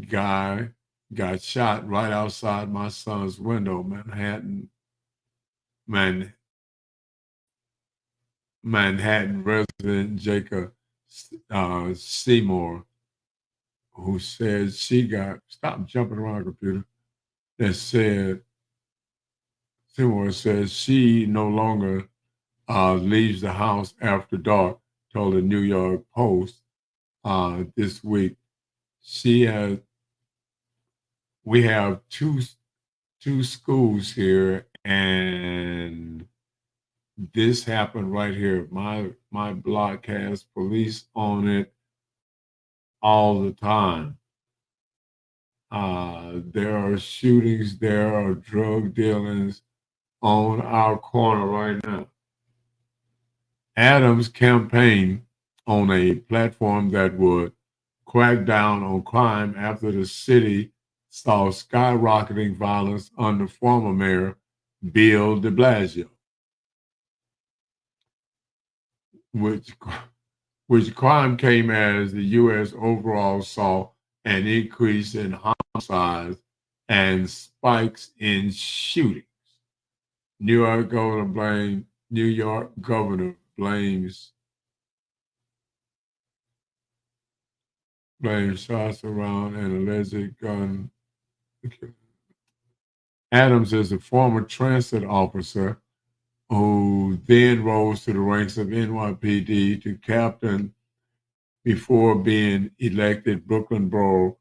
guy got shot right outside my son's window, Manhattan resident Jacob Seymour, who said she got, stop jumping around, computer, that said, Seymour says she no longer leaves the house after dark, told the New York Post this week. We have two schools here, and this happened right here. My block has police on it all the time. There are shootings, there are drug dealings on our corner right now. Adams campaigned on a platform that would crack down on crime after the city saw skyrocketing violence under former mayor Bill de Blasio, which crime came as the U.S. overall saw an increase in homicides and spikes in shootings. New York governor blames shots around an alleged gun. Adams is a former transit officer who then rose to the ranks of NYPD to captain before being elected Brooklyn Borough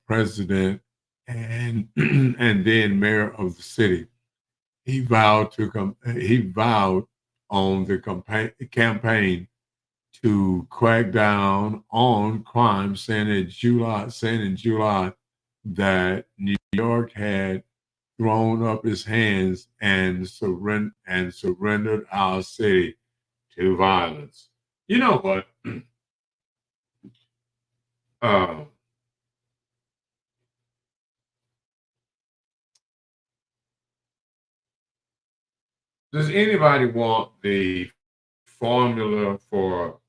president and and then mayor of the city. He vowed on the campaign to crack down on crime, saying in July that New York had thrown up its hands and surrendered our city to violence. You know what? Does anybody want the formula for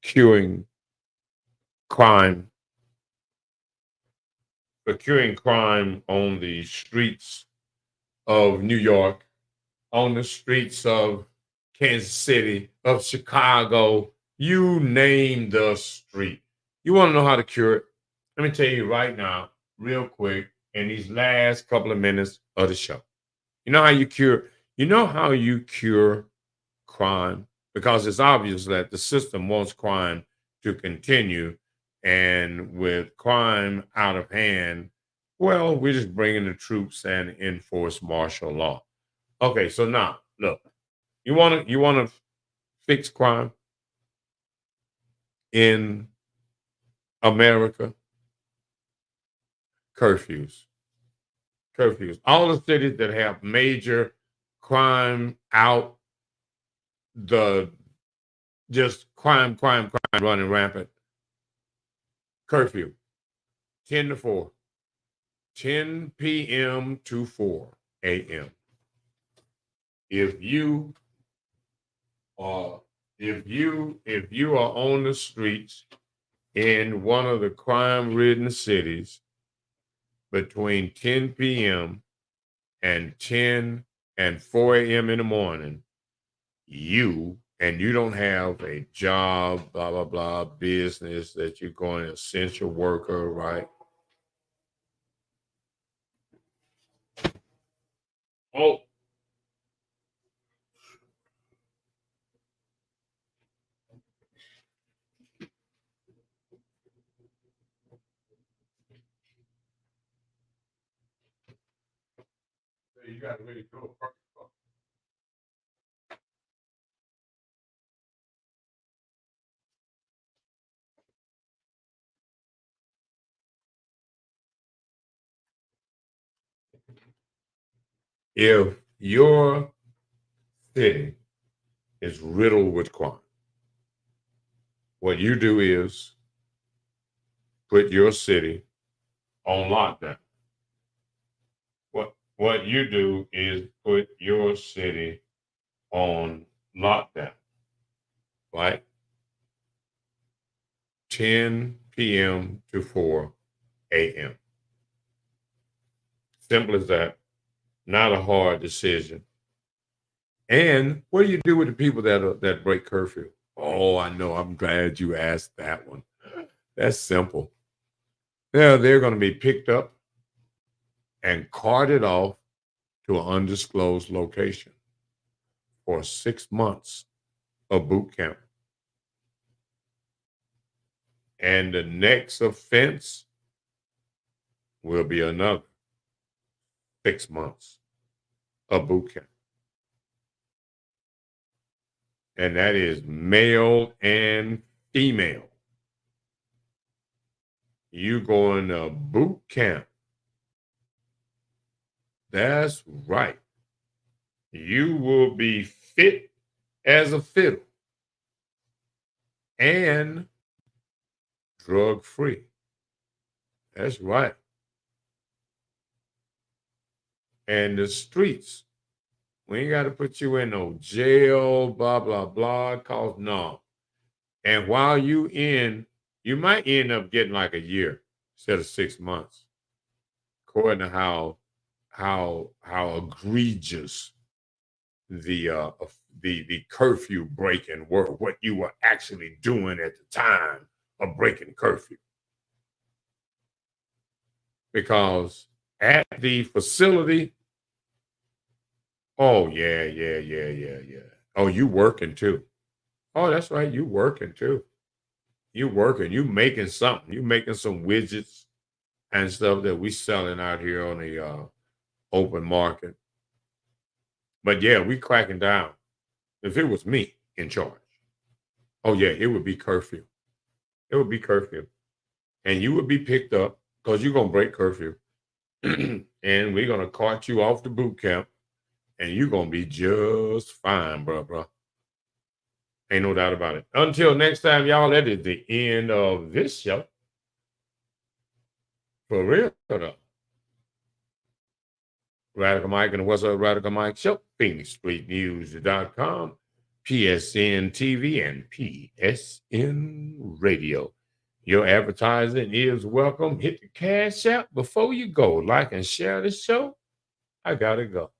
curing crime? For curing crime on the streets of New York, on the streets of Kansas City, of Chicago, you name the street. You want to know how to cure it? Let me tell you right now, real quick, in these last couple of minutes of the show. You know how you cure crime? Because it's obvious that the system wants crime to continue. And with crime out of hand, well, we're just bringing the troops and enforce martial law. Okay, so now look, you want to fix crime in America? Curfews. All the cities that have major crime out, just crime running rampant. Curfew, 10 to 4, 10 p.m. to 4 a.m. If you are on the streets in one of the crime-ridden cities between 10 p.m. and 10 and 4 a.m. in the morning, you don't have a job, blah, blah, blah, business that you're going essential worker, right? Oh. You got to really go. If your city is riddled with crime, what you do is put your city on lockdown. What you do is put your city on lockdown, right? 10 p.m. to 4 a.m. Simple as that. Not a hard decision. And what do you do with the people that break curfew? Oh, I know. I'm glad you asked that one. That's simple. They're going to be picked up and carted off to an undisclosed location for 6 months of boot camp. And the next offense will be another 6 months of boot camp. And that is male and female. You going to boot camp. That's right. You will be fit as a fiddle and drug-free. That's right. And the streets, we ain't got to put you in no jail, blah, blah, blah, cause no. And while you might end up getting like a year instead of 6 months, according to how egregious the curfew breaking were, what you were actually doing at the time of breaking curfew. Because at the facility, oh yeah. Oh, you working too. Oh, that's right, you working too. You working, you making something. You making some widgets and stuff that we selling out here on the open market. But yeah, we cracking down. If it was me in charge, oh yeah, it would be curfew. It would be curfew. And you would be picked up because you're going to break curfew. And we're going to cart you off to boot camp. And you're going to be just fine, bro. Ain't no doubt about it. Until next time, y'all, that is the end of this show. For real, though. Radical Mike and the What's Up Radical Mike Show, PhoenixStreetNews.com, PSN TV, and PSN Radio. Your advertising is welcome. Hit the cash app before you go. Like and share the show. I gotta go.